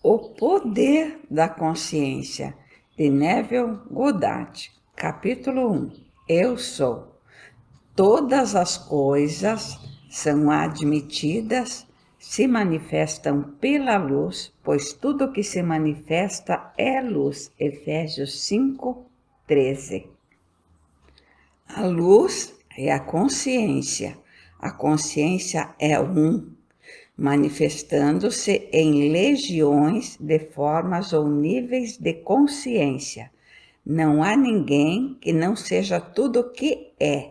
O Poder da Consciência, de Neville Goddard, capítulo 1. Eu sou. Todas as coisas são admitidas, se manifestam pela luz, pois tudo que se manifesta é luz. Efésios 5:13. A luz é a consciência. A consciência é manifestando-se em legiões de formas ou níveis de consciência. Não há ninguém que não seja tudo o que é.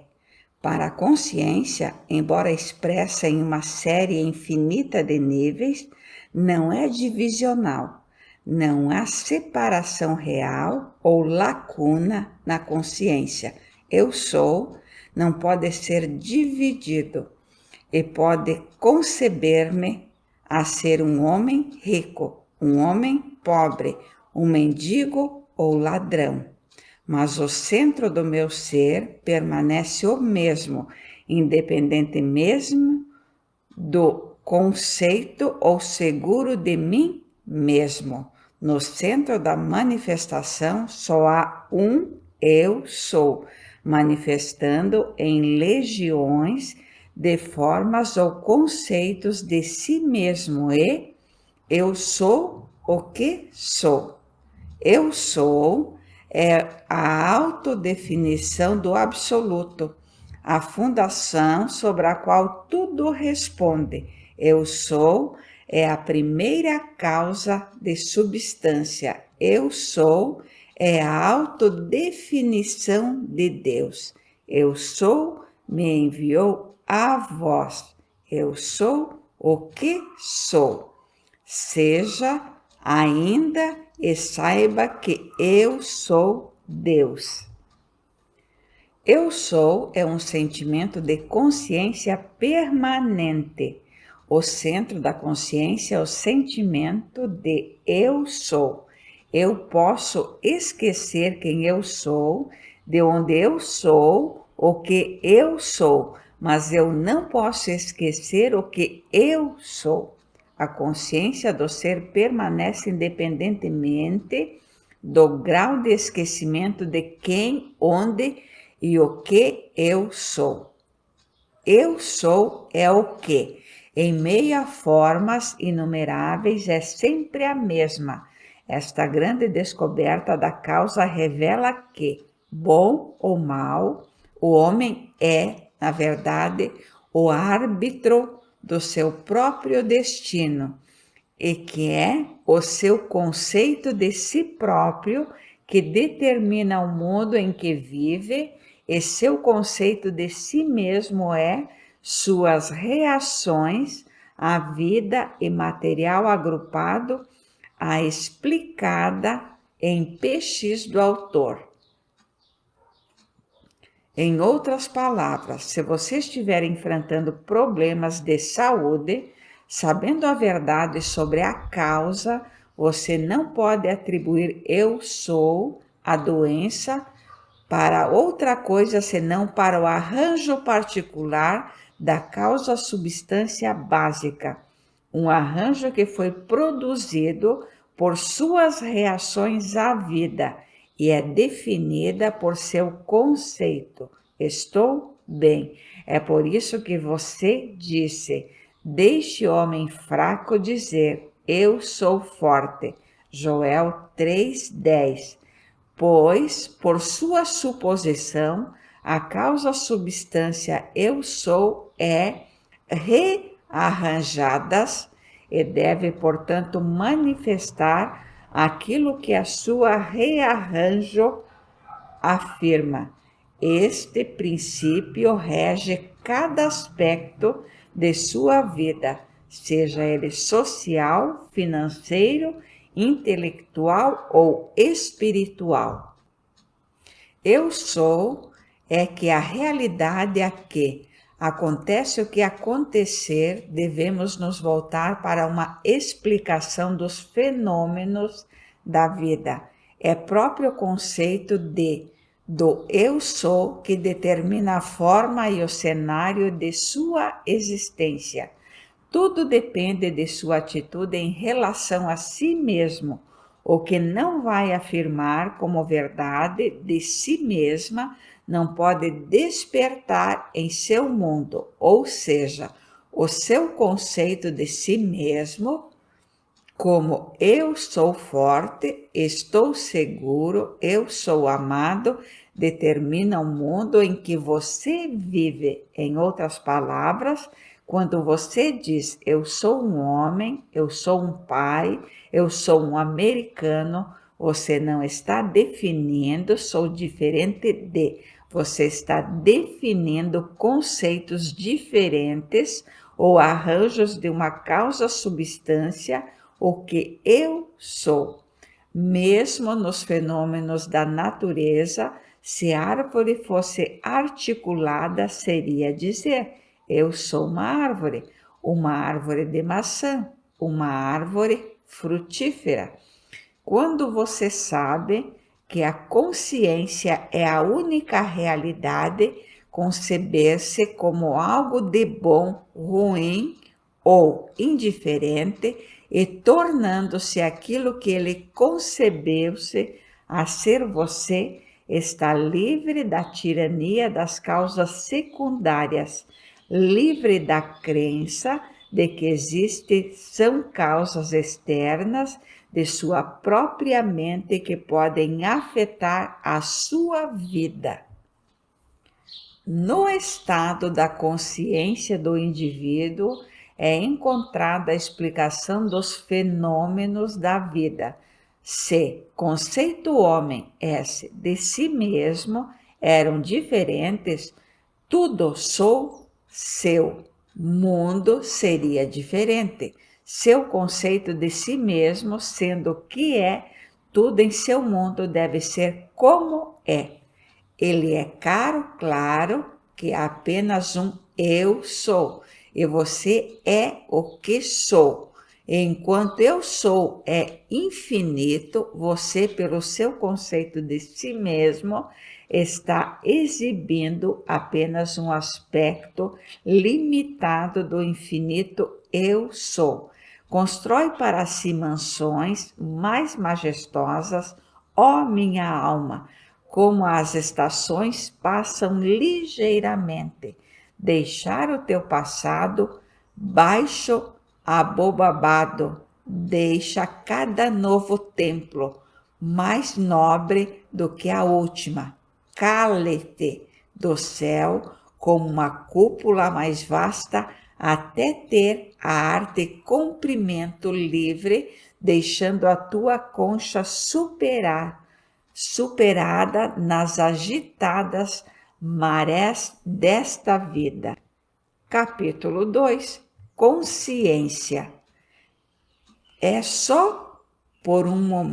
Para a consciência, embora expressa em uma série infinita de níveis, não é divisional. Não há separação real ou lacuna na consciência. Eu sou não pode ser dividido e pode conceber-me a ser um homem rico, um homem pobre, um mendigo ou ladrão. Mas o centro do meu ser permanece o mesmo, independente mesmo do conceito ou seguro de mim mesmo. No centro da manifestação só há um eu sou, manifestando em legiões de formas ou conceitos de si mesmo e eu sou o que sou. Eu sou é a autodefinição do absoluto, a fundação sobre a qual tudo responde. Eu sou é a primeira causa de substância. Eu sou é a autodefinição de Deus. Eu sou me enviou a vós. Eu sou o que sou. Seja ainda e saiba que eu sou Deus. Eu sou é um sentimento de consciência permanente. O centro da consciência é o sentimento de eu sou. Eu posso esquecer quem eu sou, de onde eu sou, o que eu sou, mas eu não posso esquecer o que eu sou. A consciência do ser permanece independentemente do grau de esquecimento de quem, onde e o que eu sou. Eu sou é o que, em meio a formas inumeráveis, é sempre a mesma. Esta grande descoberta da causa revela que, bom ou mal, o homem é, na verdade, o árbitro do seu próprio destino e que é o seu conceito de si próprio que determina o modo em que vive e seu conceito de si mesmo é suas reações à vida e material agrupado à explicada em PX do autor. Em outras palavras, se você estiver enfrentando problemas de saúde, sabendo a verdade sobre a causa, você não pode atribuir eu sou a doença para outra coisa senão para o arranjo particular da causa substância básica, um arranjo que foi produzido por suas reações à vida e é definida por seu conceito. Estou bem. É por isso que você disse: deixe o homem fraco dizer, eu sou forte. Joel 3:10. Pois, por sua suposição, a causa substância eu sou é rearranjadas e deve, portanto, manifestar aquilo que a sua rearranjo afirma. Este princípio rege cada aspecto de sua vida, seja ele social, financeiro, intelectual ou espiritual. Eu sou é que a realidade é que acontece o que acontecer, devemos nos voltar para uma explicação dos fenômenos da vida. É próprio conceito do eu sou que determina a forma e o cenário de sua existência. Tudo depende de sua atitude em relação a si mesmo, o que não vai afirmar como verdade de si mesma não pode despertar em seu mundo, ou seja, o seu conceito de si mesmo como eu sou forte, estou seguro, eu sou amado, determina o mundo em que você vive. Em outras palavras, quando você diz eu sou um homem, eu sou um pai, eu sou um americano, você não está definindo sou diferente de. Você está definindo conceitos diferentes ou arranjos de uma causa-substância, o que eu sou. Mesmo nos fenômenos da natureza, se a árvore fosse articulada, seria dizer: eu sou uma árvore de maçã, uma árvore frutífera. Quando você sabe que a consciência é a única realidade, conceber-se como algo de bom, ruim ou indiferente e tornando-se aquilo que ele concebeu-se a ser você, está livre da tirania das causas secundárias, livre da crença de que são causas externas de sua própria mente que podem afetar a sua vida. No estado da consciência do indivíduo é encontrada a explicação dos fenômenos da vida. Se conceito homem S de si mesmo eram diferentes, tudo sou seu mundo seria diferente. Seu conceito de si mesmo, sendo o que é, tudo em seu mundo deve ser como é. Ele é claro que é apenas um eu sou, e você é o que sou. Enquanto eu sou é infinito, você, pelo seu conceito de si mesmo, está exibindo apenas um aspecto limitado do infinito eu sou. Constrói para si mansões mais majestosas, ó minha alma, como as estações passam ligeiramente. Deixar o teu passado baixo abobabado, deixa cada novo templo mais nobre do que a última. Cale-te do céu como uma cúpula mais vasta até ter a arte comprimento livre, deixando a tua concha superada nas agitadas marés desta vida. Capítulo 2. Consciência. É só por uma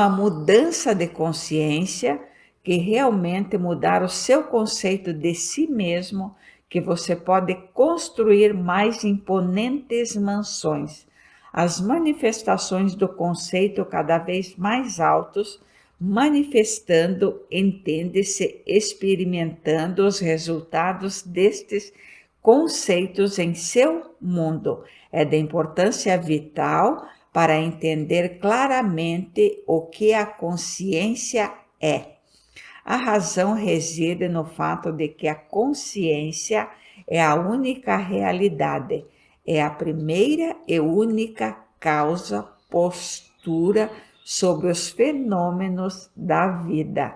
mudança de consciência que realmente mudar o seu conceito de si mesmo, que você pode construir mais imponentes mansões. As manifestações do conceito cada vez mais altos, manifestando, entende-se, experimentando os resultados destes conceitos em seu mundo. É de importância vital para entender claramente o que a consciência é. A razão reside no fato de que a consciência é a única realidade, é a primeira e única causa, postura sobre os fenômenos da vida.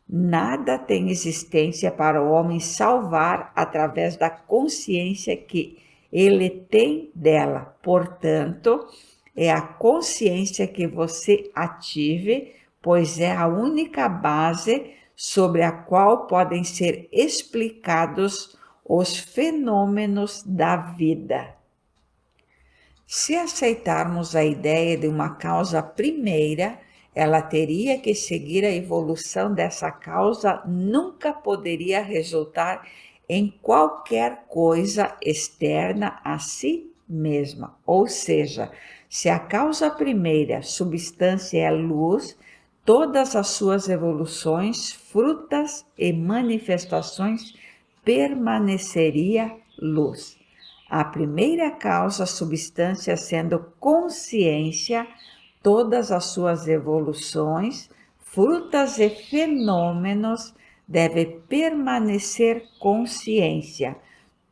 Nada tem existência para o homem salvar através da consciência que ele tem dela. Portanto, é a consciência que você ative, pois é a única base sobre a qual podem ser explicados os fenômenos da vida. Se aceitarmos a ideia de uma causa primeira, ela teria que seguir a evolução dessa causa, nunca poderia resultar em qualquer coisa externa a si mesma. Ou seja, se a causa primeira, substância, é luz, todas as suas evoluções, frutas e manifestações permaneceria luz. A primeira causa, substância, sendo consciência, todas as suas evoluções, frutas e fenômenos deve permanecer consciência.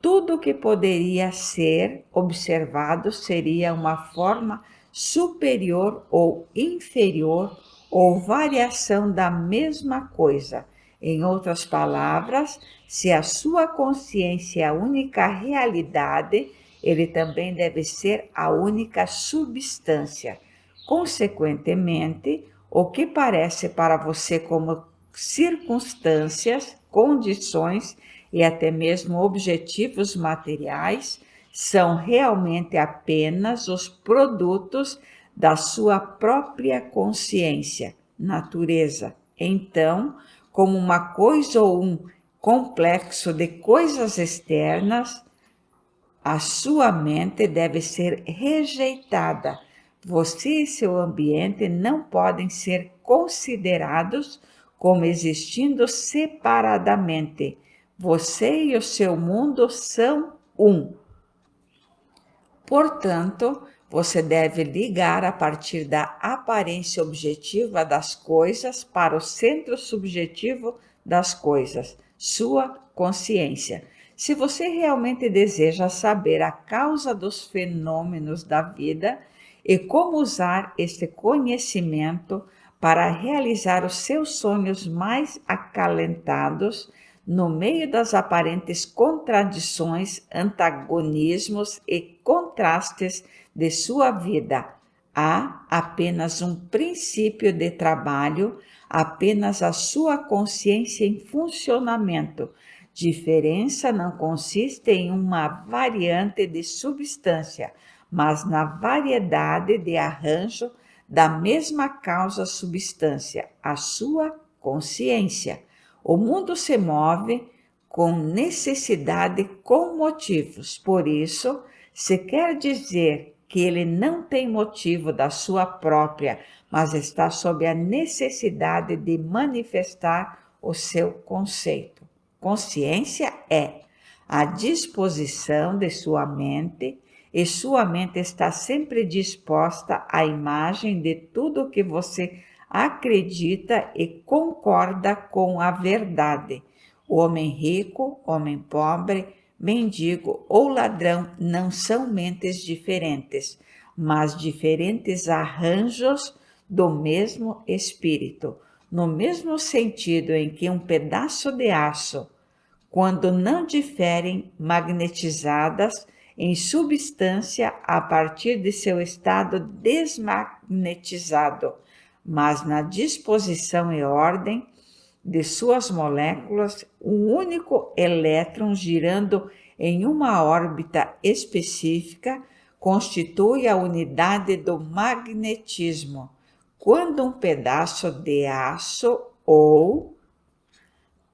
Tudo que poderia ser observado seria uma forma superior ou inferior ou variação da mesma coisa. Em outras palavras, se a sua consciência é a única realidade, ele também deve ser a única substância. Consequentemente, o que parece para você como circunstâncias, condições e até mesmo objetivos materiais são realmente apenas os produtos da sua própria consciência, natureza. Então, como uma coisa ou um complexo de coisas externas, a sua mente deve ser rejeitada. Você e seu ambiente não podem ser considerados como existindo separadamente. Você e o seu mundo são um. Portanto, você deve ligar a partir da aparência objetiva das coisas para o centro subjetivo das coisas, sua consciência. Se você realmente deseja saber a causa dos fenômenos da vida e como usar este conhecimento para realizar os seus sonhos mais acalentados, no meio das aparentes contradições, antagonismos e contrastes de sua vida, há apenas um princípio de trabalho, apenas a sua consciência em funcionamento. Diferença não consiste em uma variante de substância, mas na variedade de arranjo da mesma causa substância, a sua consciência. O mundo se move com necessidade, com motivos. Por isso, se quer dizer que ele não tem motivo da sua própria, mas está sob a necessidade de manifestar o seu conceito. Consciência é a disposição de sua mente, e sua mente está sempre disposta à imagem de tudo que você acredita e concorda com a verdade. O homem rico, homem pobre, mendigo ou ladrão não são mentes diferentes, mas diferentes arranjos do mesmo espírito, no mesmo sentido em que um pedaço de aço, quando não diferem magnetizadas em substância a partir de seu estado desmagnetizado, mas na disposição e ordem de suas moléculas, um único elétron girando em uma órbita específica constitui a unidade do magnetismo. Quando um pedaço de aço ou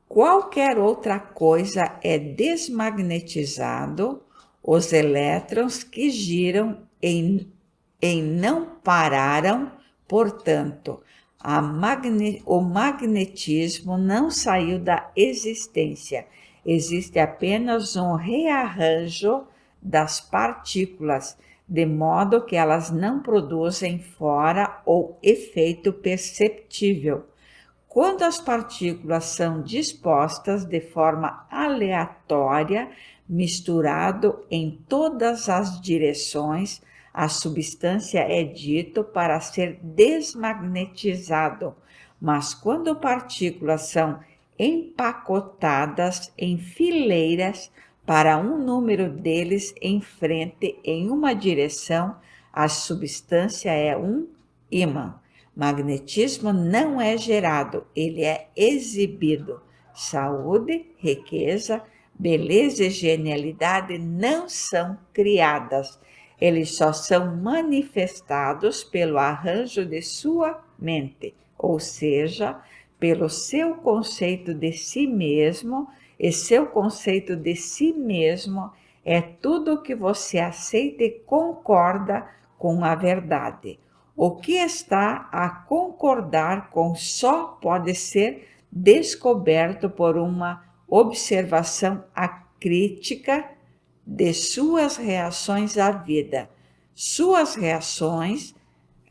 qualquer outra coisa é desmagnetizado, os elétrons que giram em não pararam. Portanto, o magnetismo não saiu da existência. Existe apenas um rearranjo das partículas, de modo que elas não produzem fora ou efeito perceptível. Quando as partículas são dispostas de forma aleatória, misturado em todas as direções, a substância é dito para ser desmagnetizado, mas quando partículas são empacotadas em fileiras para um número deles em frente em uma direção, a substância é um ímã. Magnetismo não é gerado, ele é exibido. Saúde, riqueza, beleza e genialidade não são criadas. Eles só são manifestados pelo arranjo de sua mente, ou seja, pelo seu conceito de si mesmo, e seu conceito de si mesmo é tudo o que você aceita e concorda com a verdade. O que está a concordar com só pode ser descoberto por uma observação acrítica de suas reações à vida. Suas reações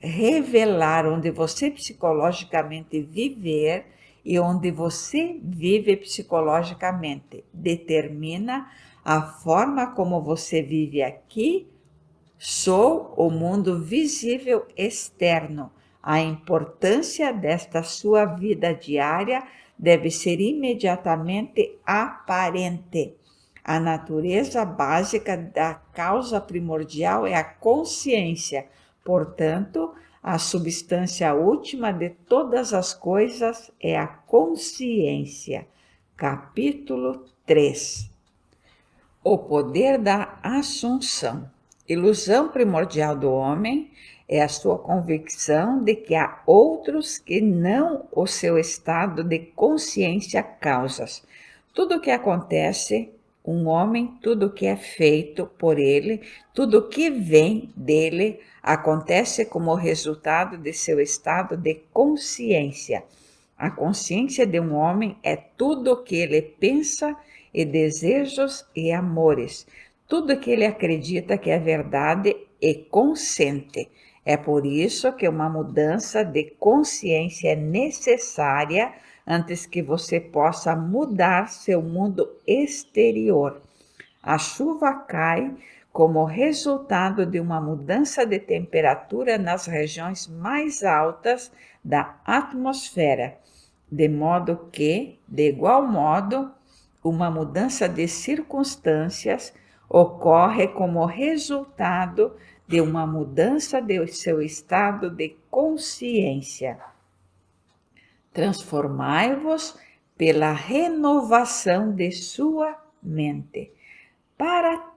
revelar onde você psicologicamente viver e onde você vive psicologicamente. Determina a forma como você vive aqui. Sou o mundo visível externo. A importância desta sua vida diária deve ser imediatamente aparente. A natureza básica da causa primordial é a consciência. Portanto, a substância última de todas as coisas é a consciência. Capítulo 3. O poder da assunção. Ilusão primordial do homem é a sua convicção de que há outros que não o seu estado de consciência causas. Tudo o que acontece, um homem, tudo o que é feito por ele, tudo o que vem dele, acontece como resultado de seu estado de consciência. A consciência de um homem é tudo o que ele pensa e desejos e amores, tudo que ele acredita que é verdade e consente. É por isso que uma mudança de consciência é necessária antes que você possa mudar seu mundo exterior. A chuva cai como resultado de uma mudança de temperatura nas regiões mais altas da atmosfera, de modo que, de igual modo, uma mudança de circunstâncias ocorre como resultado de uma mudança de seu estado de consciência. Transformai-vos pela renovação de sua mente. Para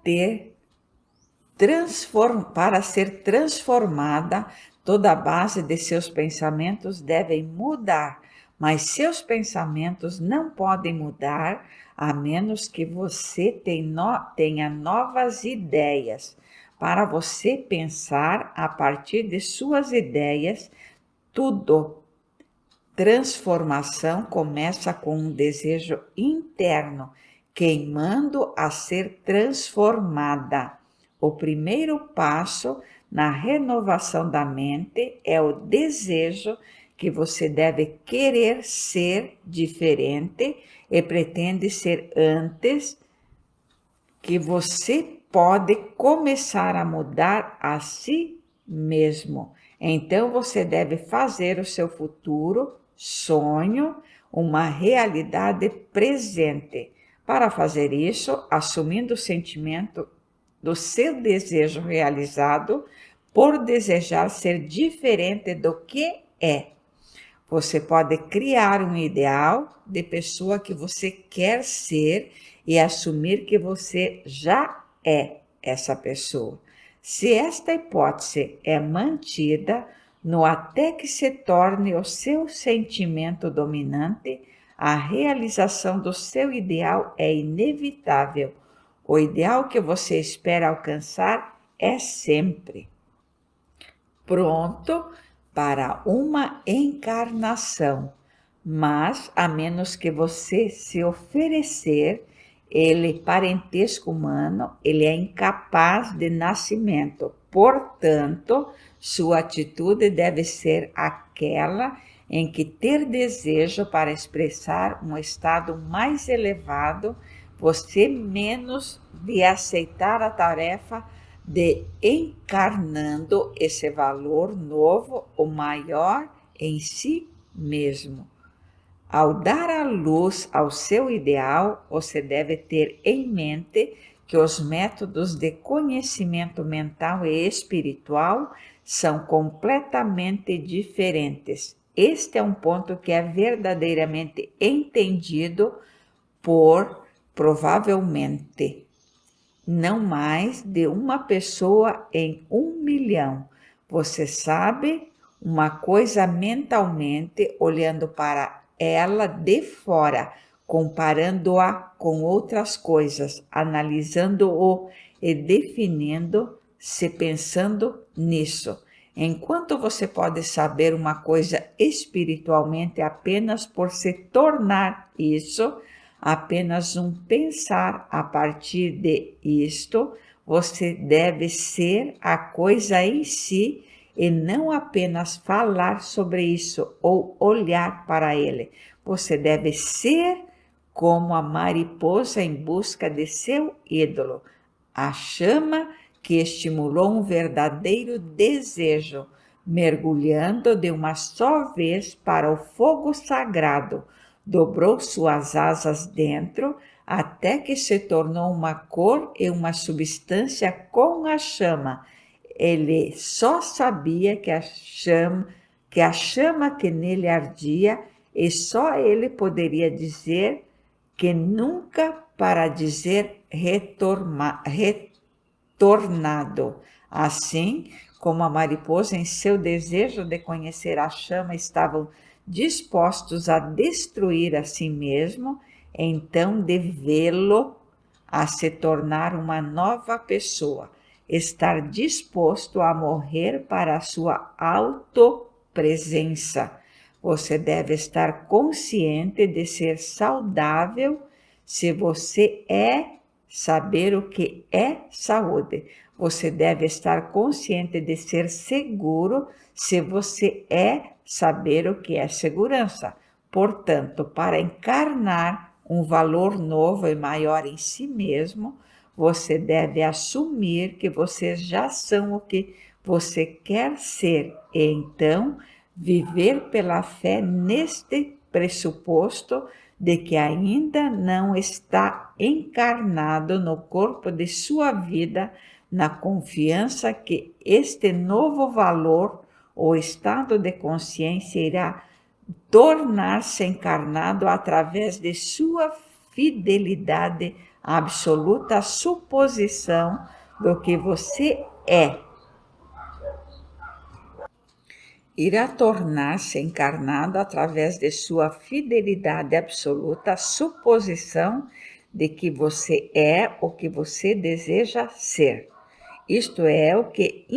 ser transformada, toda a base de seus pensamentos deve mudar, mas seus pensamentos não podem mudar a menos que você tenha novas ideias. Para você pensar a partir de suas ideias, tudo. Transformação começa com um desejo interno, queimando a ser transformada. O primeiro passo na renovação da mente é o desejo que você deve querer ser diferente e pretende ser antes que você pode começar a mudar a si mesmo. Então você deve fazer o seu futuro sonho uma realidade presente. Para fazer isso, assumindo o sentimento do seu desejo realizado por desejar ser diferente do que é. Você pode criar um ideal de pessoa que você quer ser e assumir que você já é essa pessoa. Se esta hipótese é mantida, no até que se torne o seu sentimento dominante, a realização do seu ideal é inevitável. O ideal que você espera alcançar é sempre pronto para uma encarnação, mas a menos que você se oferecer, ele, parentesco humano, ele é incapaz de nascimento. Portanto, sua atitude deve ser aquela em que ter desejo para expressar um estado mais elevado, você menos de aceitar a tarefa de encarnando esse valor novo, o maior em si mesmo. Ao dar a luz ao seu ideal, você deve ter em mente que os métodos de conhecimento mental e espiritual são completamente diferentes. Este é um ponto que é verdadeiramente entendido por, provavelmente, não mais de uma pessoa em 1 milhão. Você sabe uma coisa mentalmente, olhando para ela de fora, comparando-a com outras coisas, analisando-o e definindo-se pensando nisso. Enquanto você pode saber uma coisa espiritualmente apenas por se tornar isso, apenas um pensar. A partir de isto, você deve ser a coisa em si e não apenas falar sobre isso ou olhar para ele. Você deve ser como a mariposa em busca de seu ídolo, a chama que estimulou um verdadeiro desejo, mergulhando de uma só vez para o fogo sagrado, dobrou suas asas dentro até que se tornou uma cor e uma substância com a chama. Ele só sabia que a chama que nele ardia, e só ele poderia dizer que nunca para dizer retornado. Assim como a mariposa, em seu desejo de conhecer a chama, estavam dispostos a destruir a si mesmo, então de vê-lo a se tornar uma nova pessoa, estar disposto a morrer para a sua autopresença. Você deve estar consciente de ser saudável se você saber o que é saúde. Você deve estar consciente de ser seguro se você saber o que é segurança. Portanto, para encarnar um valor novo e maior em si mesmo, você deve assumir que vocês já são o que você quer ser e então viver pela fé neste pressuposto de que ainda não está encarnado no corpo de sua vida, na confiança que este novo valor ou estado de consciência irá tornar-se encarnado através de sua fidelidade absoluta à suposição do que você irá tornar-se encarnado através de sua fidelidade absoluta à suposição de que você é o que você deseja ser. Isto é o que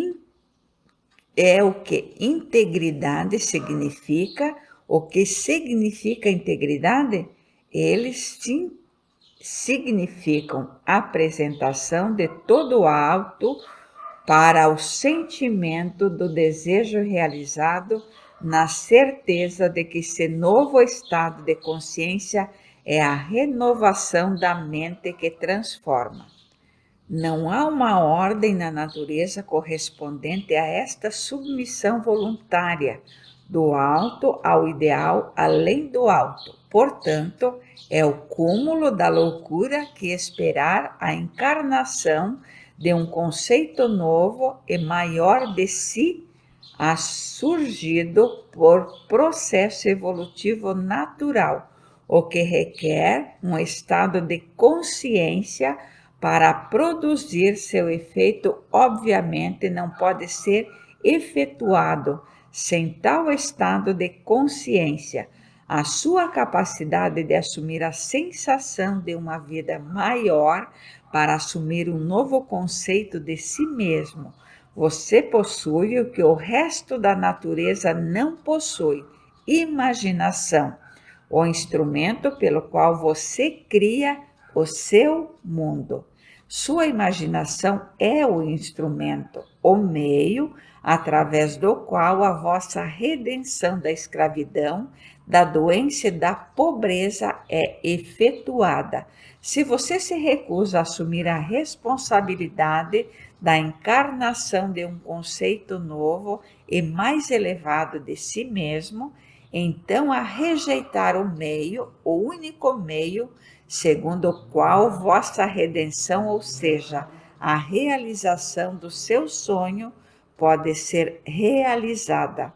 integridade significa. O que significa integridade? Eles sim significam apresentação de todo o alto para o sentimento do desejo realizado, na certeza de que esse novo estado de consciência é a renovação da mente que transforma. Não há uma ordem na natureza correspondente a esta submissão voluntária do alto ao ideal além do alto. Portanto, é o cúmulo da loucura que esperar a encarnação de um conceito novo e maior de si a surgido por processo evolutivo natural, o que requer um estado de consciência para produzir seu efeito. Obviamente não pode ser efetuado sem tal estado de consciência. A sua capacidade de assumir a sensação de uma vida maior para assumir um novo conceito de si mesmo. Você possui o que o resto da natureza não possui: imaginação, o instrumento pelo qual você cria o seu mundo. Sua imaginação é o instrumento, o meio através do qual a vossa redenção da escravidão, da doença e da pobreza é efetuada. Se você se recusa a assumir a responsabilidade da encarnação de um conceito novo e mais elevado de si mesmo, então a rejeitar o meio, o único meio, segundo o qual vossa redenção, ou seja, a realização do seu sonho, pode ser realizada.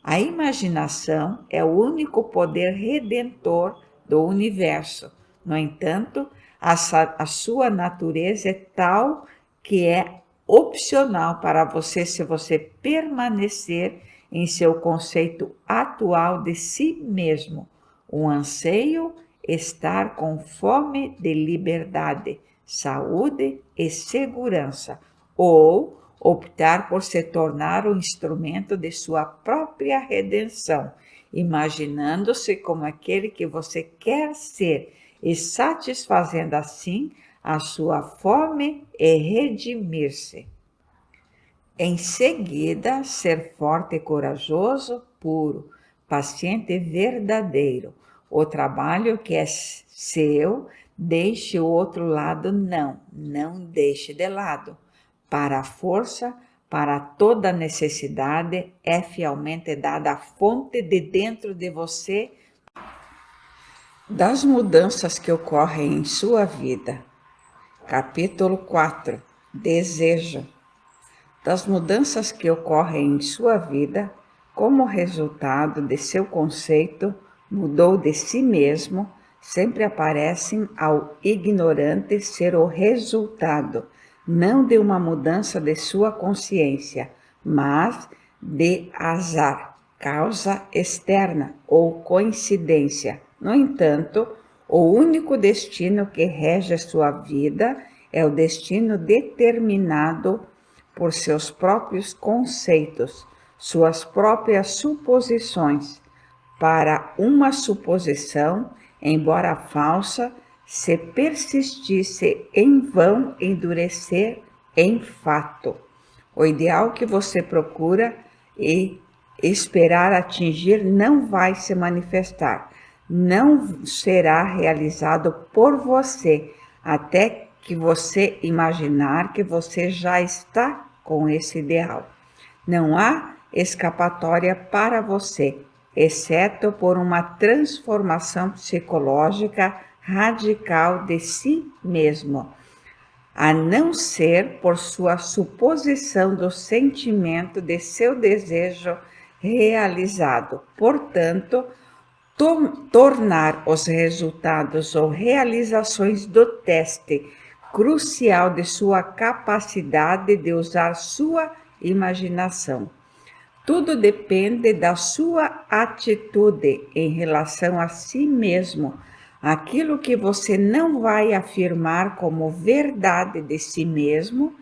A imaginação é o único poder redentor do universo. No entanto, a sua natureza é tal que é opcional para você se você permanecer em seu conceito atual de si mesmo. Um anseio estar com fome de liberdade, saúde e segurança, ou optar por se tornar o instrumento de sua própria redenção, imaginando-se como aquele que você quer ser e satisfazendo assim a sua fome e redimir-se. Em seguida, ser forte e corajoso, puro, paciente e verdadeiro. O trabalho que é seu, deixe o outro lado, não deixe de lado. Para a força, para toda necessidade, é fielmente dada a fonte de dentro de você das mudanças que ocorrem em sua vida. Capítulo 4. Desejo. Das mudanças que ocorrem em sua vida, como resultado de seu conceito mudou de si mesmo, sempre aparecem ao ignorante ser o resultado, não de uma mudança de sua consciência, mas de azar, causa externa ou coincidência. No entanto, o único destino que rege sua vida é o destino determinado por seus próprios conceitos, suas próprias suposições. Para uma suposição, embora falsa, se persistisse em vão endurecer em fato. O ideal que você procura e esperar atingir não vai se manifestar, não será realizado por você, até que você imaginar que você já está com esse ideal. Não há escapatória para você, exceto por uma transformação psicológica radical de si mesmo, a não ser por sua suposição do sentimento de seu desejo realizado. Portanto, tornar os resultados ou realizações do teste crucial de sua capacidade de usar sua imaginação. Tudo depende da sua atitude em relação a si mesmo. Aquilo que você não vai afirmar como verdade de si mesmo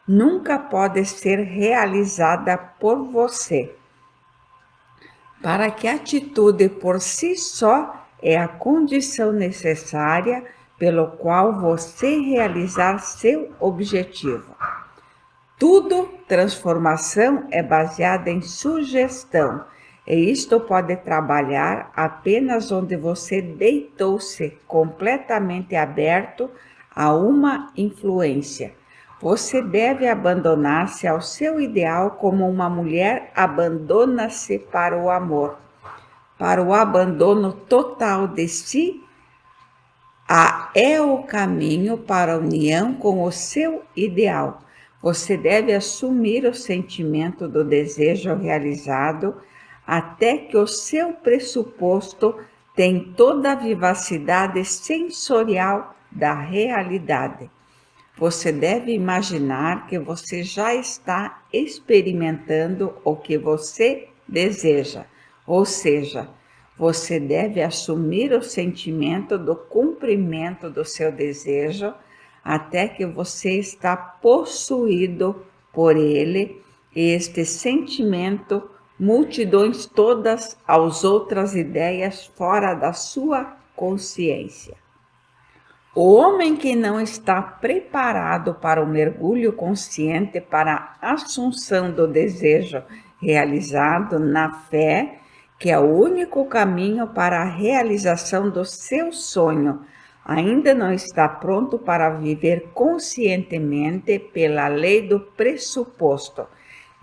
nunca pode ser realizada por você. Para que a atitude por si só é a condição necessária pelo qual você realizar seu objetivo. Tudo transformação é baseada em sugestão, e isto pode trabalhar apenas onde você deitou-se completamente aberto a uma influência. Você deve abandonar-se ao seu ideal como uma mulher abandona-se para o amor. Para o abandono total de si, é o caminho para a união com o seu ideal. Você deve assumir o sentimento do desejo realizado até que o seu pressuposto tenha toda a vivacidade sensorial da realidade. Você deve imaginar que você já está experimentando o que você deseja, ou seja, você deve assumir o sentimento do cumprimento do seu desejo até que você está possuído por ele, e este sentimento multidões todas as outras ideias fora da sua consciência. O homem que não está preparado para o mergulho consciente para a assunção do desejo realizado na fé, que é o único caminho para a realização do seu sonho, ainda não está pronto para viver conscientemente pela lei do pressuposto.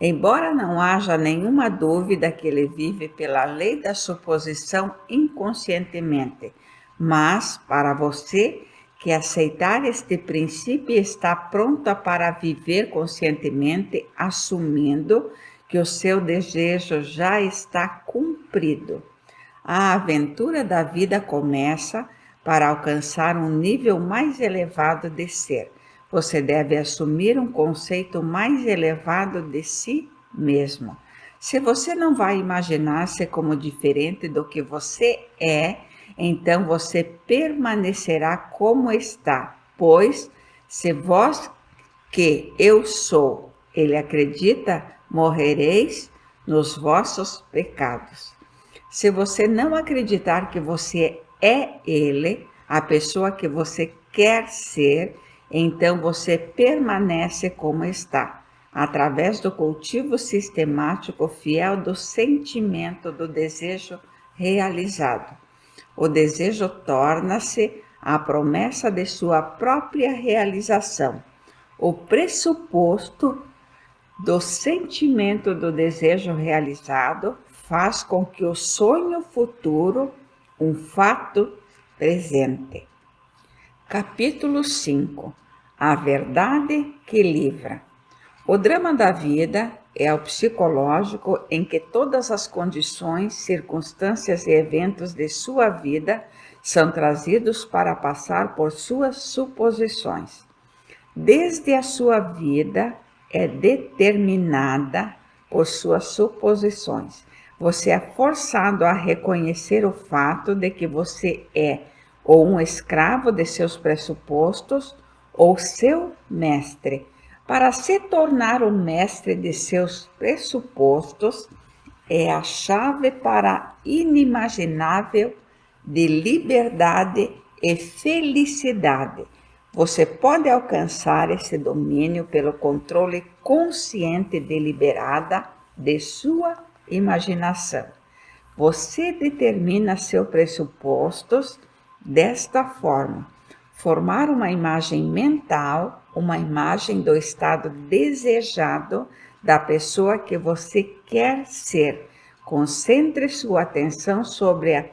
Embora não haja nenhuma dúvida que ele vive pela lei da suposição inconscientemente, mas para você que aceitar este princípio está pronta para viver conscientemente, assumindo que o seu desejo já está cumprido. A aventura da vida começa para alcançar um nível mais elevado de ser. Você deve assumir um conceito mais elevado de si mesmo. Se você não vai imaginar-se como diferente do que você é, então você permanecerá como está, pois se vós que eu sou, ele acredita, morrereis nos vossos pecados. Se você não acreditar que você é ele, a pessoa que você quer ser, então você permanece como está, através do cultivo sistemático fiel do sentimento do desejo realizado. O desejo torna-se a promessa de sua própria realização. O pressuposto do sentimento do desejo realizado faz com que o sonho futuro um fato presente. Capítulo 5. A verdade que livra. O drama da vida é o psicológico em que todas as condições, circunstâncias e eventos de sua vida são trazidos para passar por suas suposições. Desde a sua vida é determinada por suas suposições. Você é forçado a reconhecer o fato de que você é ou um escravo de seus pressupostos ou seu mestre. Para se tornar o mestre de seus pressupostos é a chave para a inimaginável de liberdade e felicidade. Você pode alcançar esse domínio pelo controle consciente e deliberado de sua imaginação. Você determina seus pressupostos desta forma: formar uma imagem mental, uma imagem do estado desejado da pessoa que você quer ser. Concentre sua atenção sobre a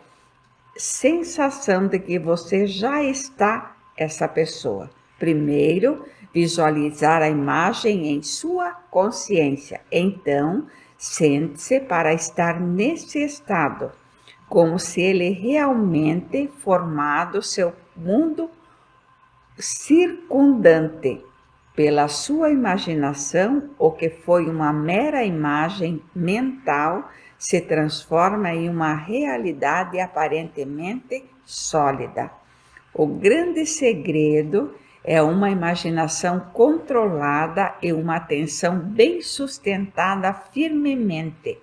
sensação de que você já está essa pessoa. Primeiro, visualizar a imagem em sua consciência. Então, sente-se para estar nesse estado, como se ele realmente formado seu mundo circundante pela sua imaginação, o que foi uma mera imagem mental se transforma em uma realidade aparentemente sólida. O grande segredo é uma imaginação controlada e uma atenção bem sustentada firmemente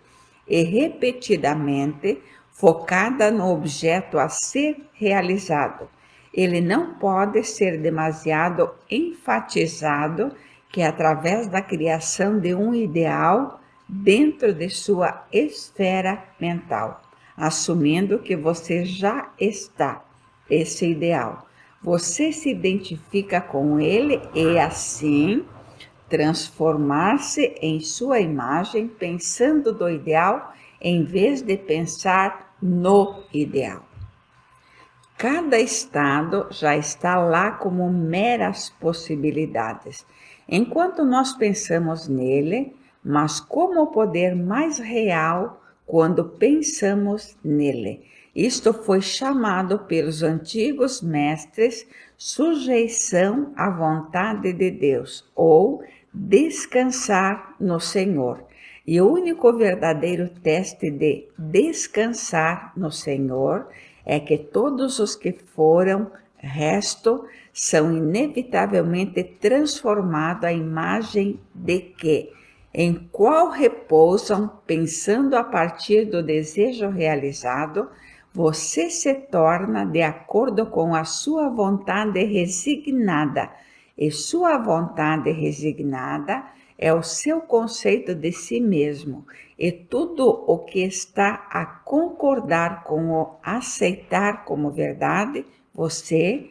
e repetidamente focada no objeto a ser realizado. Ele não pode ser demasiado enfatizado que através da criação de um ideal dentro de sua esfera mental, assumindo que você já está esse ideal. Você se identifica com ele e assim transformar-se em sua imagem, pensando do ideal em vez de pensar no ideal. Cada estado já está lá como meras possibilidades, enquanto nós pensamos nele, mas como o poder mais real quando pensamos nele. Isto foi chamado pelos antigos mestres sujeição à vontade de Deus ou descansar no Senhor. E o único verdadeiro teste de descansar no Senhor é que todos os que foram resto são inevitavelmente transformados à imagem de que, em qual repousam, pensando a partir do desejo realizado, você se torna de acordo com a sua vontade resignada, e sua vontade resignada é o seu conceito de si mesmo, e tudo o que está a concordar com o aceitar como verdade, você,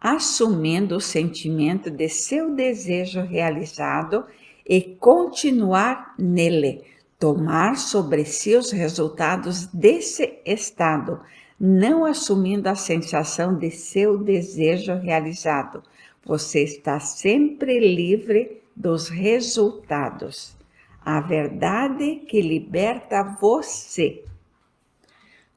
assumindo o sentimento de seu desejo realizado e continuar nele, tomar sobre si os resultados desse estado, não assumindo a sensação de seu desejo realizado. Você está sempre livre dos resultados. A verdade que liberta você.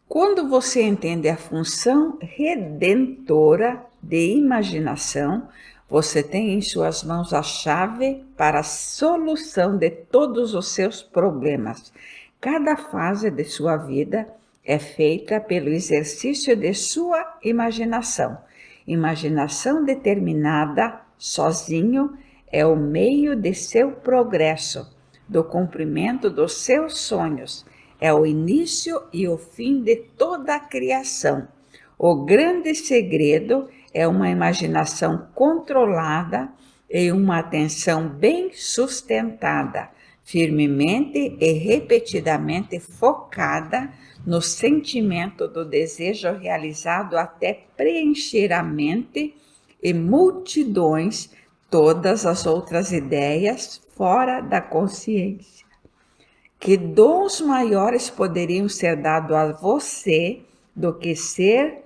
Quando você entende a função redentora de imaginação, você tem em suas mãos a chave para a solução de todos os seus problemas. Cada fase de sua vida é feita pelo exercício de sua imaginação. Imaginação determinada, sozinho, é o meio de seu progresso, do cumprimento dos seus sonhos. É o início e o fim de toda a criação. O grande segredo é uma imaginação controlada e uma atenção bem sustentada, firmemente e repetidamente focada no sentimento do desejo realizado até preencher a mente e multidões todas as outras ideias fora da consciência. Que dons maiores poderiam ser dados a você do que ser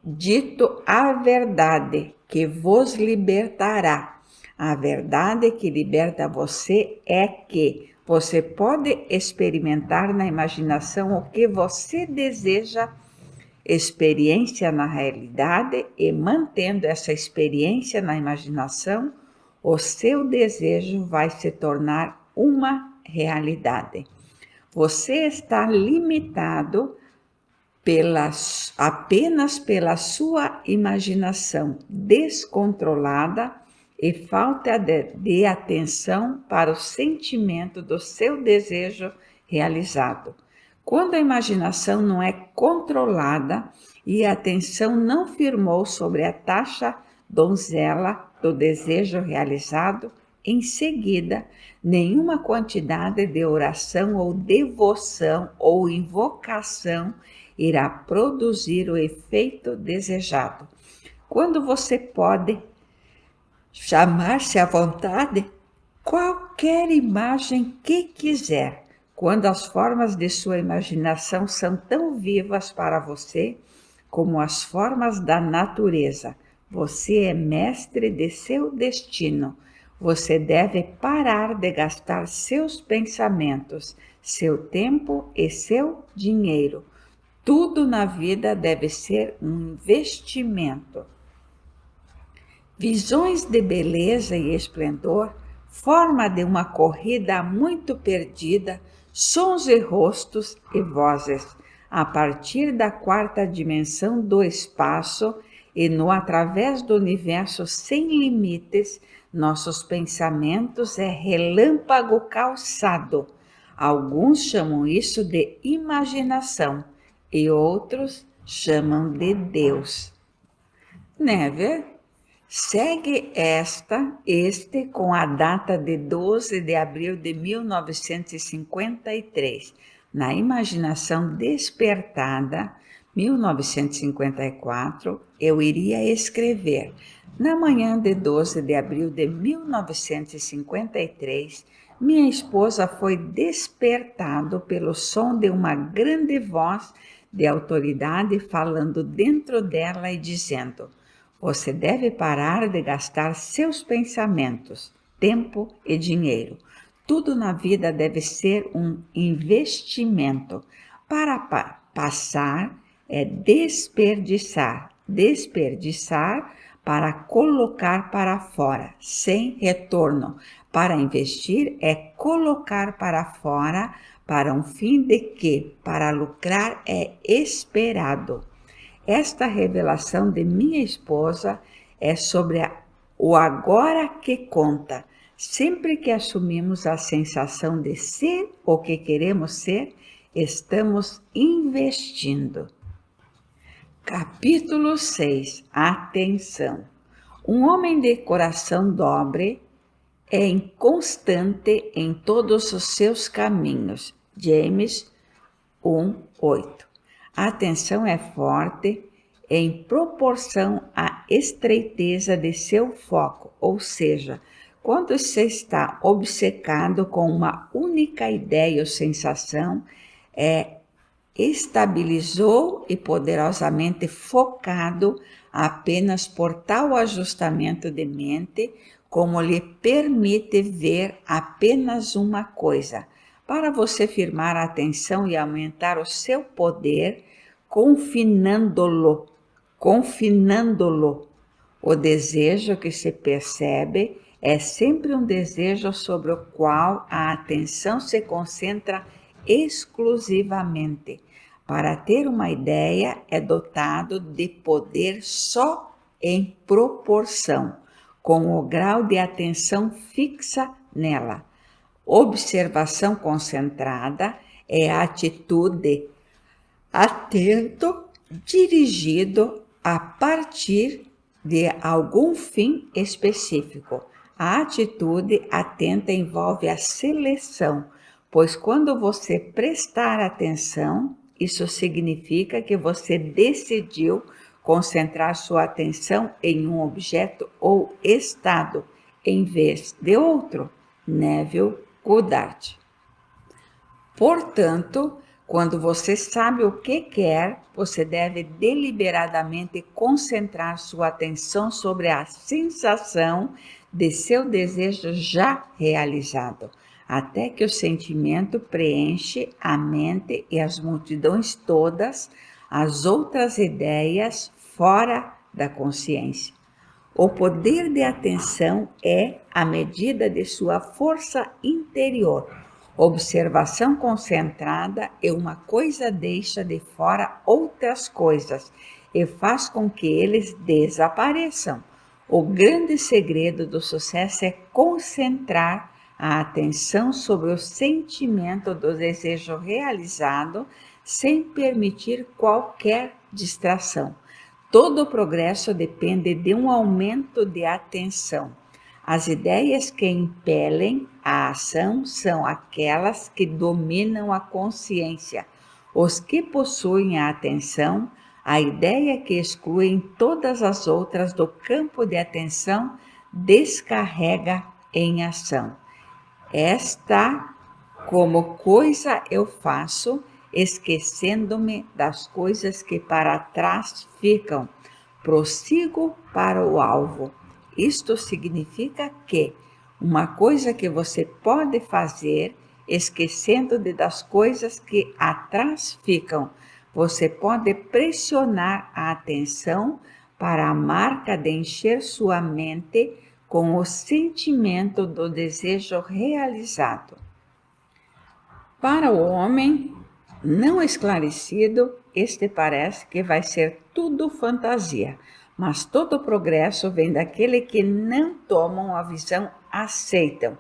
dito a verdade que vos libertará. A verdade que liberta você é que você pode experimentar na imaginação o que você deseja, experiência na realidade, e mantendo essa experiência na imaginação, o seu desejo vai se tornar uma realidade. Você está limitado apenas pela sua imaginação descontrolada e falta de atenção para o sentimento do seu desejo realizado. Quando a imaginação não é controlada e a atenção não firmou sobre a taxa donzela do desejo realizado, em seguida, nenhuma quantidade de oração ou devoção ou invocação irá produzir o efeito desejado. Quando você pode chamar-se à vontade qualquer imagem que quiser, quando as formas de sua imaginação são tão vivas para você como as formas da natureza, você é mestre de seu destino. Você deve parar de gastar seus pensamentos, seu tempo e seu dinheiro. Tudo na vida deve ser um investimento. Visões de beleza e esplendor, forma de uma corrida muito perdida, sons e rostos e vozes, a partir da quarta dimensão do espaço e no através do universo sem limites, nossos pensamentos é relâmpago calçado. Alguns chamam isso de imaginação e outros chamam de Deus. Never segue este com a data de 12 de abril de 1953. Na imaginação despertada, 1954, eu iria escrever. Na manhã de 12 de abril de 1953, minha esposa foi despertado pelo som de uma grande voz de autoridade falando dentro dela e dizendo: você deve parar de gastar seus pensamentos, tempo e dinheiro. Tudo na vida deve ser um investimento. Para passar é desperdiçar. Desperdiçar para colocar para fora, sem retorno. Para investir é colocar para fora para um fim de que, para lucrar, é esperado. Esta revelação de minha esposa é sobre o agora que conta. Sempre que assumimos a sensação de ser o que queremos ser, estamos investindo. Capítulo 6. Atenção. Um homem de coração dobre é inconstante em todos os seus caminhos. James 1:8. A atenção é forte em proporção à estreiteza de seu foco, ou seja, quando você está obcecado com uma única ideia ou sensação, estabilizou e poderosamente focado apenas por tal ajustamento de mente como lhe permite ver apenas uma coisa. Para você firmar a atenção e aumentar o seu poder, confinando-lo. O desejo que se percebe é sempre um desejo sobre o qual a atenção se concentra exclusivamente. Para ter uma ideia, é dotado de poder só em proporção com o grau de atenção fixa nela. Observação concentrada é a atitude atento dirigido a partir de algum fim específico. A atitude atenta envolve a seleção, pois quando você prestar atenção, isso significa que você decidiu concentrar sua atenção em um objeto ou estado, em vez de outro. Neville Goddard. Portanto, quando você sabe o que quer, você deve deliberadamente concentrar sua atenção sobre a sensação de seu desejo já realizado, até que o sentimento preenche a mente e as multidões todas, as outras ideias fora da consciência. O poder de atenção é a medida de sua força interior. Observação concentrada e uma coisa deixa de fora outras coisas e faz com que eles desapareçam. O grande segredo do sucesso é concentrar a atenção sobre o sentimento do desejo realizado sem permitir qualquer distração. Todo progresso depende de um aumento de atenção. As ideias que impelem a ação são aquelas que dominam a consciência. Os que possuem a atenção, a ideia que excluem todas as outras do campo de atenção, descarrega em ação. Esta, como coisa eu faço, esquecendo-me das coisas que para trás ficam, prossigo para o alvo. Isto significa que uma coisa que você pode fazer, esquecendo-se das coisas que atrás ficam, você pode pressionar a atenção para a marca de encher sua mente com o sentimento do desejo realizado. Para o homem não esclarecido, este parece que vai ser tudo fantasia, mas todo progresso vem daquele que não tomam a visão, aceitam,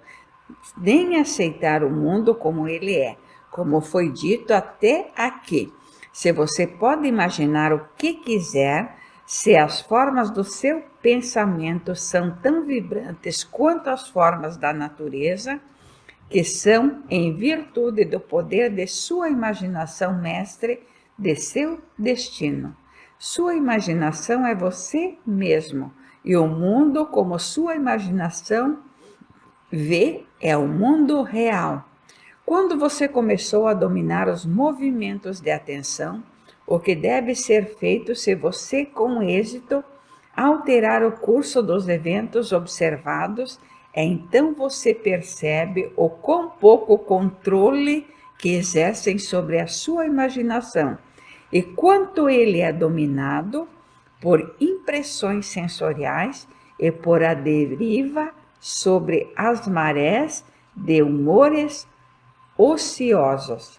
nem aceitar o mundo como ele é, como foi dito até aqui. Se você pode imaginar o que quiser, se as formas do seu pensamento são tão vibrantes quanto as formas da natureza, que são em virtude do poder de sua imaginação mestre de seu destino. Sua imaginação é você mesmo, e o mundo como sua imaginação vê é o mundo real. Quando você começou a dominar os movimentos de atenção, o que deve ser feito se você, com êxito, alterar o curso dos eventos observados, então você percebe o quão pouco controle que exercem sobre a sua imaginação e quanto ele é dominado por impressões sensoriais e por a deriva sobre as marés de humores ociosos.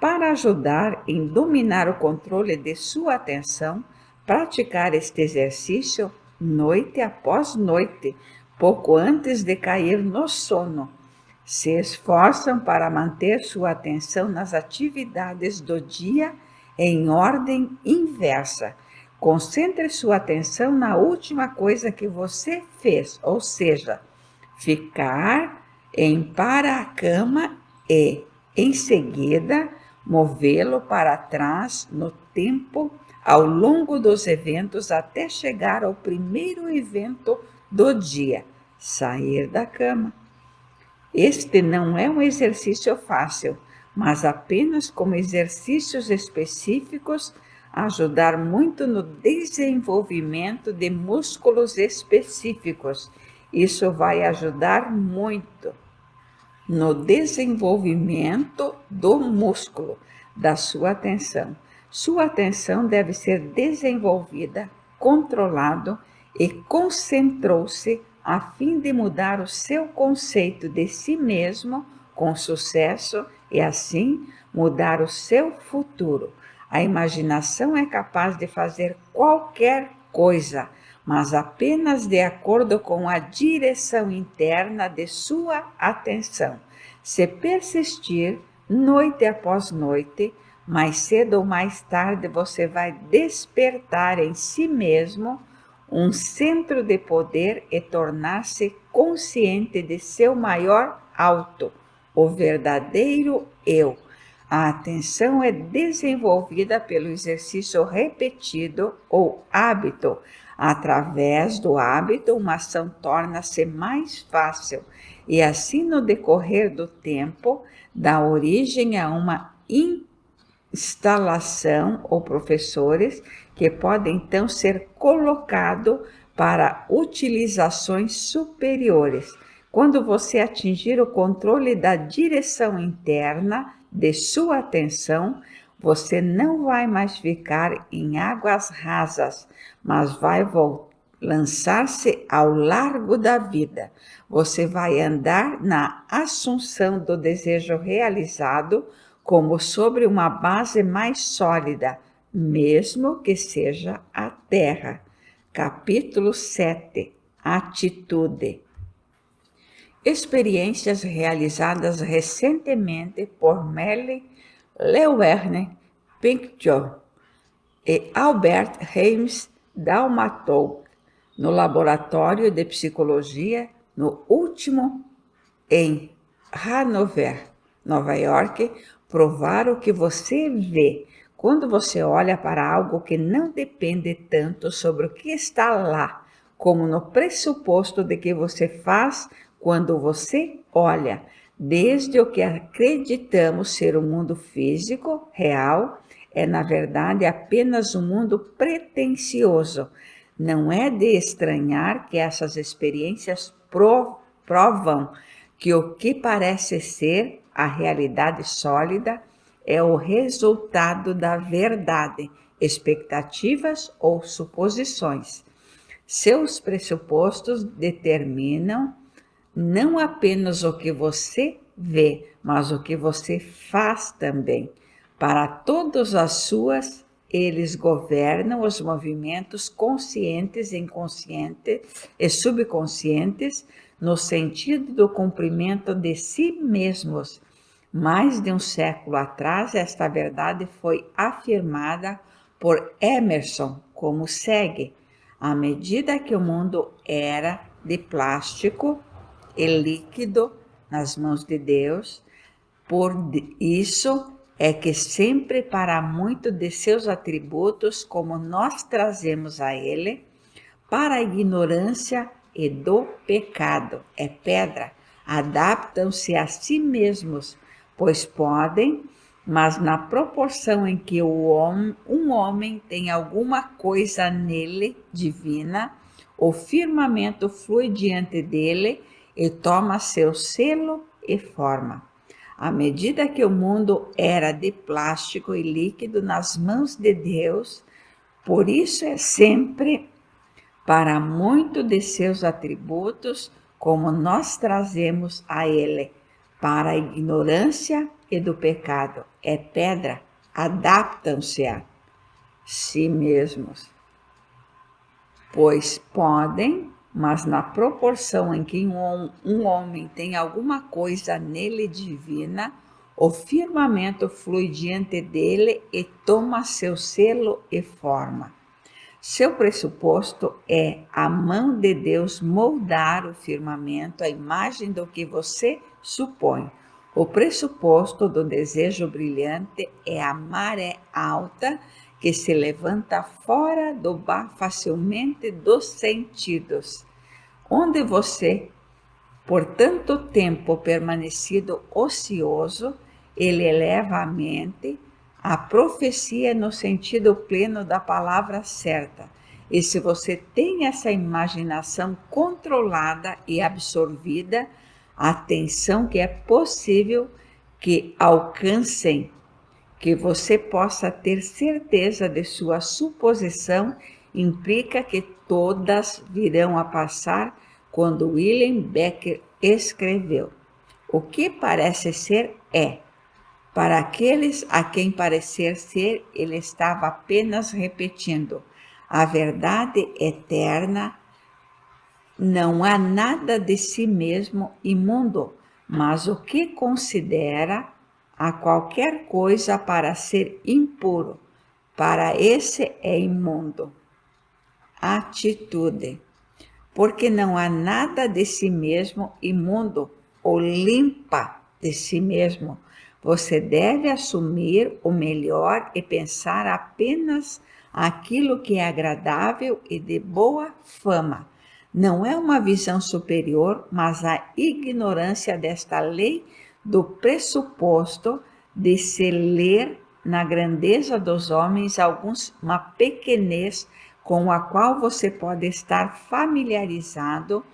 Para ajudar em dominar o controle de sua atenção, praticar este exercício noite após noite, pouco antes de cair no sono. Se esforçam para manter sua atenção nas atividades do dia em ordem inversa. Concentre sua atenção na última coisa que você fez, ou seja, ficar para a cama e, em seguida, movê-lo para trás no tempo ao longo dos eventos até chegar ao primeiro evento do dia, sair da cama. Este não é um exercício fácil, mas apenas como exercícios específicos ajudar muito no desenvolvimento de músculos específicos. Isso vai ajudar muito no desenvolvimento do músculo da sua atenção. Sua atenção deve ser desenvolvida, controlado e concentrou-se a fim de mudar o seu conceito de si mesmo com sucesso e assim mudar o seu futuro. A imaginação é capaz de fazer qualquer coisa, mas apenas de acordo com a direção interna de sua atenção. Se persistir noite após noite, mais cedo ou mais tarde você vai despertar em si mesmo um centro de poder e tornar-se consciente de seu maior auto, o verdadeiro eu. A atenção é desenvolvida pelo exercício repetido ou hábito. Através do hábito, uma ação torna-se mais fácil e assim no decorrer do tempo dá origem a uma instalação ou professores que podem então ser colocados para utilizações superiores. Quando você atingir o controle da direção interna de sua atenção, você não vai mais ficar em águas rasas, mas vai lançar-se ao largo da vida. Você vai andar na assunção do desejo realizado como sobre uma base mais sólida, mesmo que seja a terra. Capítulo 7. Atitude. Experiências realizadas recentemente por Melly Lewerne Pinkjoe e Albert Heims Dalmatov no Laboratório de Psicologia no último em Hanover, Nova York, provaram que você vê quando você olha para algo que não depende tanto sobre o que está lá, como no pressuposto de que você faz quando você olha, desde o que acreditamos ser o mundo físico, real, é na verdade apenas um mundo pretensioso. Não é de estranhar que essas experiências provam que o que parece ser a realidade sólida é o resultado da verdade, expectativas ou suposições. Seus pressupostos determinam não apenas o que você vê, mas o que você faz também. Para todas as suas, eles governam os movimentos conscientes, inconscientes e subconscientes no sentido do cumprimento de si mesmos. Mais de um século atrás, esta verdade foi afirmada por Emerson, como segue: à medida que o mundo era de plástico e líquido nas mãos de Deus, por isso é que sempre para muito de seus atributos, como nós trazemos a Ele, para a ignorância e do pecado, é pedra, adaptam-se a si mesmos, pois podem, mas na proporção em que um homem tem alguma coisa nele divina, o firmamento flui diante dele e toma seu selo e forma. À medida que o mundo era de plástico e líquido nas mãos de Deus, por isso é sempre para muito de seus atributos, como nós trazemos a Ele, para a ignorância e do pecado, é pedra, adaptam-se a si mesmos, pois podem, mas na proporção em que um homem tem alguma coisa nele divina, o firmamento flui diante dele e toma seu selo e forma. Seu pressuposto é a mão de Deus moldar o firmamento à imagem do que você supõe. O pressuposto do desejo brilhante é a maré alta que se levanta fora do facilmente dos sentidos. Onde você, por tanto tempo permanecido ocioso, ele eleva a mente, a profecia no sentido pleno da palavra certa. E se você tem essa imaginação controlada e absorvida, a atenção que é possível que alcancem, que você possa ter certeza de sua suposição, implica que todas virão a passar quando William Becker escreveu: o que parece ser é. Para aqueles a quem parecer ser, ele estava apenas repetindo: a verdade eterna não há nada de si mesmo imundo, mas o que considera a qualquer coisa para ser impuro, para esse é imundo. Atitude. Porque não há nada de si mesmo imundo ou limpa de si mesmo. Você deve assumir o melhor e pensar apenas aquilo que é agradável e de boa fama. Não é uma visão superior, mas a ignorância desta lei do pressuposto de se ler na grandeza dos homens uma pequenez com a qual você pode estar familiarizado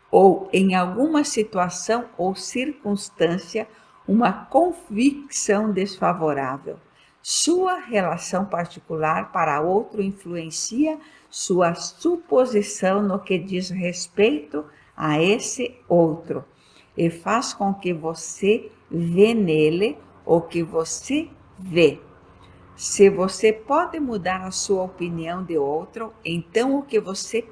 ou em alguma situação ou circunstância uma convicção desfavorável. Sua relação particular para outro influencia sua suposição no que diz respeito a esse outro e faz com que você vê nele o que você vê. Se você pode mudar a sua opinião de outro, então o que você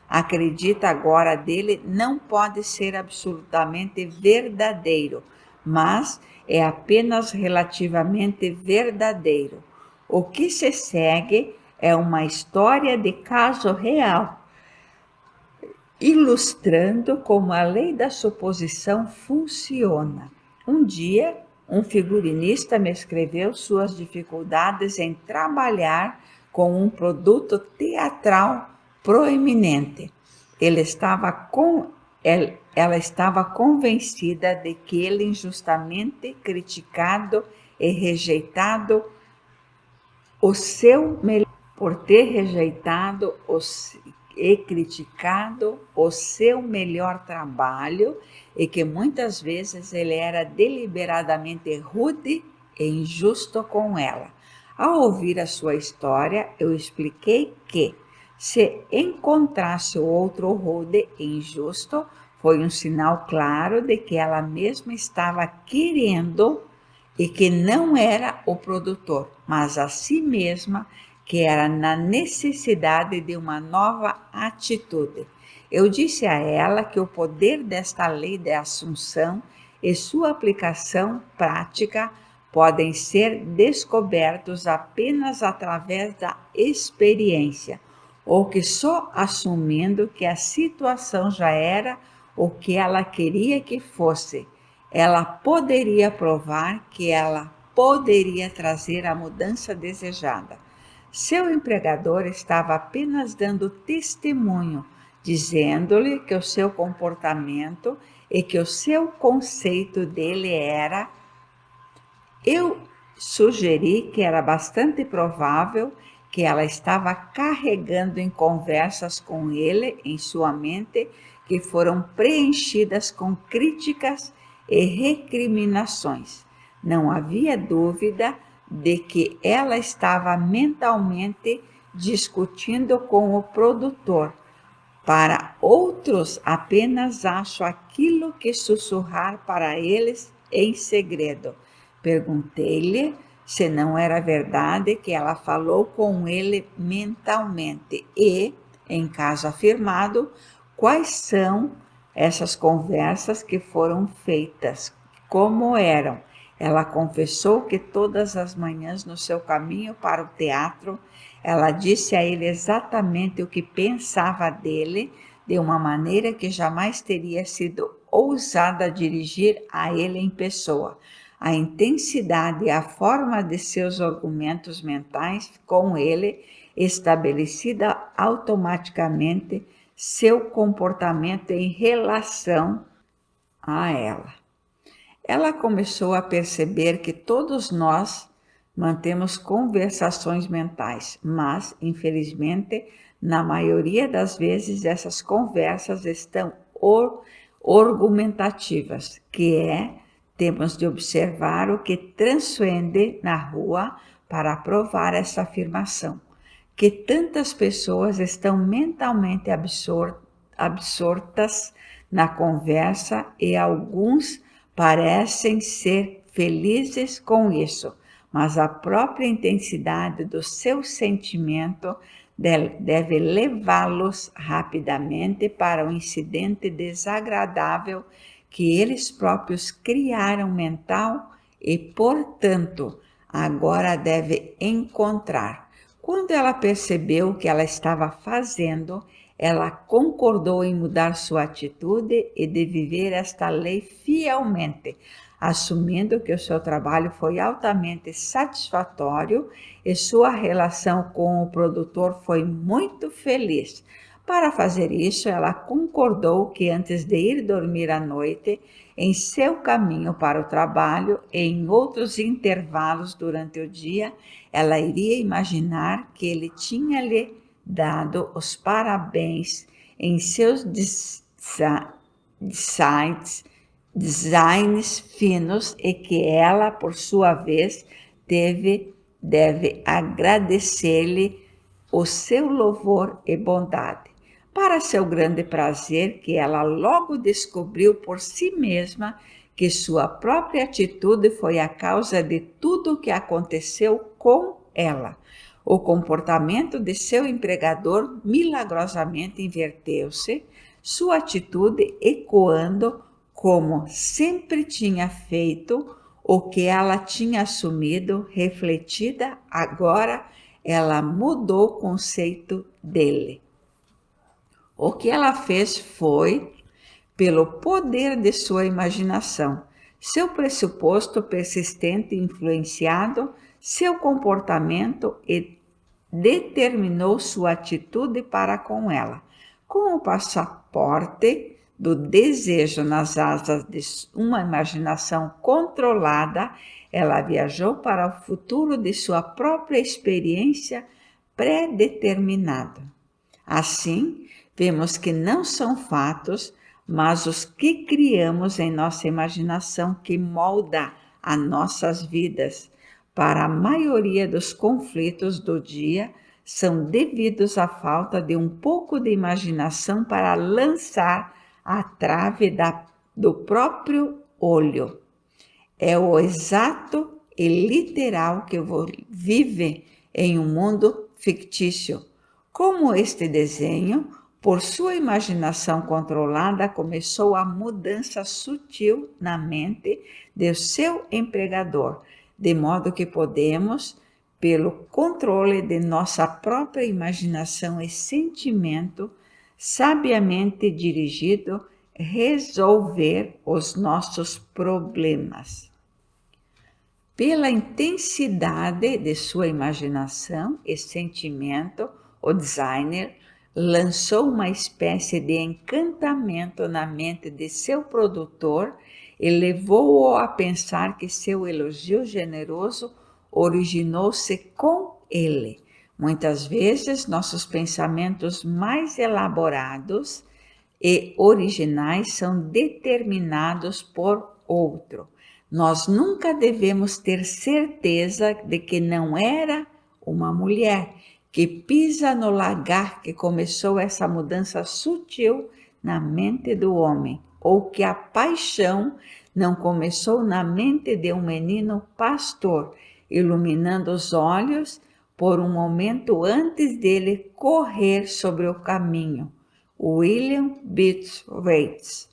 acredita agora dele não pode ser absolutamente verdadeiro, mas é apenas relativamente verdadeiro. O que se segue é uma história de caso real, ilustrando como a lei da suposição funciona. Um dia, um figurinista me escreveu suas dificuldades em trabalhar com um produto teatral proeminente. Ela estava convencida de que ele injustamente criticado e rejeitado o seu melhor por ter rejeitado e criticado o seu melhor trabalho e que muitas vezes ele era deliberadamente rude e injusto com ela. Ao ouvir a sua história, eu expliquei que, se encontrasse o outro rude e injusto, foi um sinal claro de que ela mesma estava querendo e que não era o produtor, mas a si mesma, que era na necessidade de uma nova atitude. Eu disse a ela que o poder desta lei de assunção e sua aplicação prática podem ser descobertos apenas através da experiência, ou que só assumindo que a situação já era o que ela queria que fosse, ela poderia provar que ela poderia trazer a mudança desejada. Seu empregador estava apenas dando testemunho, dizendo-lhe que o seu comportamento e que o seu conceito dele era. Eu sugeri que era bastante provável que ela estava carregando em conversas com ele em sua mente que foram preenchidas com críticas e recriminações. Não havia dúvida de que ela estava mentalmente discutindo com o produtor. Para outros, apenas acho aquilo que sussurrar para eles em segredo. Perguntei-lhe se não era verdade que ela falou com ele mentalmente e, em caso afirmado, quais são essas conversas que foram feitas, como eram. Ela confessou que todas as manhãs no seu caminho para o teatro, ela disse a ele exatamente o que pensava dele, de uma maneira que jamais teria sido ousada dirigir a ele em pessoa. A intensidade e a forma de seus argumentos mentais com ele estabelecida automaticamente seu comportamento em relação a ela. Ela começou a perceber que todos nós mantemos conversações mentais, mas, infelizmente, na maioria das vezes essas conversas estão argumentativas, que é, temos de observar o que transcende na rua para provar essa afirmação, que tantas pessoas estão mentalmente absortas na conversa e alguns parecem ser felizes com isso, mas a própria intensidade do seu sentimento deve levá-los rapidamente para um incidente desagradável que eles próprios criaram mental e, portanto, agora deve encontrar. Quando ela percebeu o que ela estava fazendo, ela concordou em mudar sua atitude e de viver esta lei fielmente, assumindo que o seu trabalho foi altamente satisfatório e sua relação com o produtor foi muito feliz. Para fazer isso, ela concordou que antes de ir dormir à noite, em seu caminho para o trabalho e em outros intervalos durante o dia, ela iria imaginar que ele tinha lhe dado os parabéns em seus designs finos e que ela, por sua vez, deve agradecer-lhe o seu louvor e bondade. Para seu grande prazer, que ela logo descobriu por si mesma que sua própria atitude foi a causa de tudo o que aconteceu com ela. O comportamento de seu empregador milagrosamente inverteu-se, sua atitude ecoando como sempre tinha feito o que ela tinha assumido, refletida, agora ela mudou o conceito dele. O que ela fez foi, pelo poder de sua imaginação, seu pressuposto persistente influenciado seu comportamento e determinou sua atitude para com ela. Com o passaporte do desejo nas asas de uma imaginação controlada, ela viajou para o futuro de sua própria experiência pré-determinada. Assim, vemos que não são fatos, mas os que criamos em nossa imaginação que molda as nossas vidas. Para a maioria dos conflitos do dia, são devidos à falta de um pouco de imaginação para lançar a trave do próprio olho. É o exato e literal que vive em um mundo fictício. Como este desenho, por sua imaginação controlada, começou a mudança sutil na mente do seu empregador, de modo que podemos, pelo controle de nossa própria imaginação e sentimento, sabiamente dirigido, resolver os nossos problemas. Pela intensidade de sua imaginação e sentimento, o designer lançou uma espécie de encantamento na mente de seu produtor e levou-o a pensar que seu elogio generoso originou-se com ele. Muitas vezes, nossos pensamentos mais elaborados e originais são determinados por outro. Nós nunca devemos ter certeza de que não era uma mulher que pisa no lagar que começou essa mudança sutil na mente do homem, ou que a paixão não começou na mente de um menino pastor, iluminando os olhos por um momento antes dele correr sobre o caminho. William Beach Waits.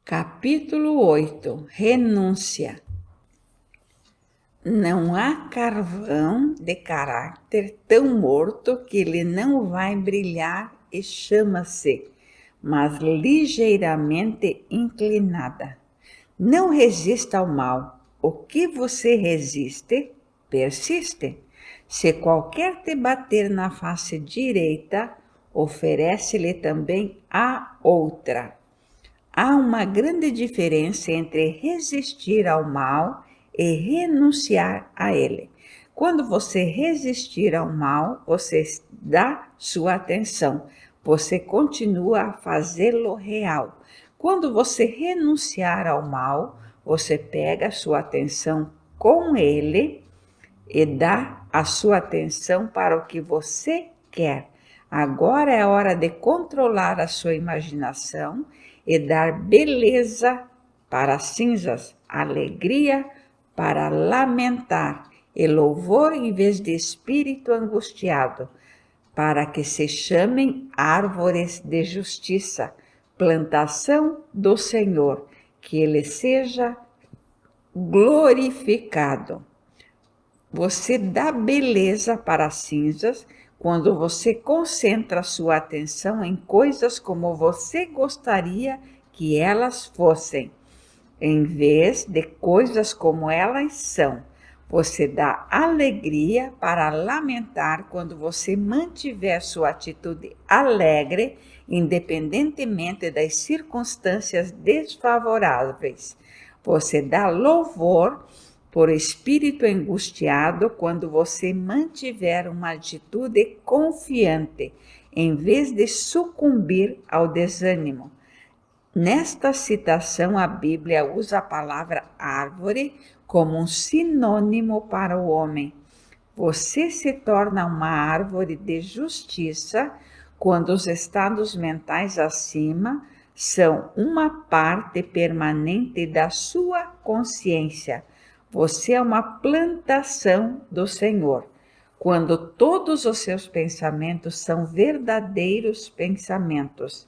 Capítulo 8. Renúncia. Não há carvão de caráter tão morto que ele não vai brilhar e chama-se, mas ligeiramente inclinada. Não resista ao mal. O que você resiste, persiste. Se qualquer te bater na face direita, oferece-lhe também a outra. Há uma grande diferença entre resistir ao mal e renunciar a ele. Quando você resistir ao mal, você dá sua atenção, você continua a fazê-lo real. Quando você renunciar ao mal, você pega a sua atenção com ele e dá a sua atenção para o que você quer. Agora é a hora de controlar a sua imaginação e dar beleza para as cinzas, alegria para lamentar e louvor em vez de espírito angustiado, para que se chamem árvores de justiça, plantação do Senhor, que Ele seja glorificado. Você dá beleza para as cinzas quando você concentra sua atenção em coisas como você gostaria que elas fossem, em vez de coisas como elas são. Você dá alegria para lamentar quando você mantiver sua atitude alegre, independentemente das circunstâncias desfavoráveis. Você dá louvor por espírito angustiado quando você mantiver uma atitude confiante, em vez de sucumbir ao desânimo. Nesta citação, a Bíblia usa a palavra árvore como um sinônimo para o homem. Você se torna uma árvore de justiça quando os estados mentais acima são uma parte permanente da sua consciência. Você é uma plantação do Senhor. Quando todos os seus pensamentos são verdadeiros pensamentos.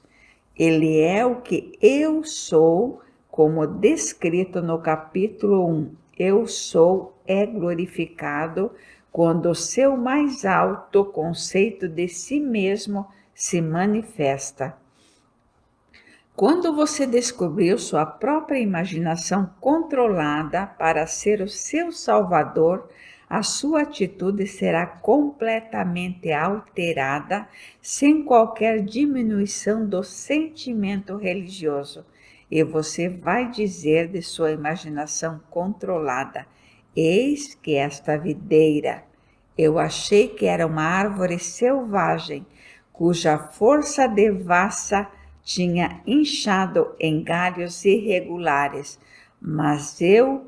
Ele é o que eu sou, como descrito no capítulo 1. Eu sou é glorificado quando o seu mais alto conceito de si mesmo se manifesta. Quando você descobriu sua própria imaginação controlada para ser o seu salvador, a sua atitude será completamente alterada, sem qualquer diminuição do sentimento religioso. E você vai dizer de sua imaginação controlada: eis que esta videira, eu achei que era uma árvore selvagem, cuja força devassa tinha inchado em galhos irregulares, mas eu,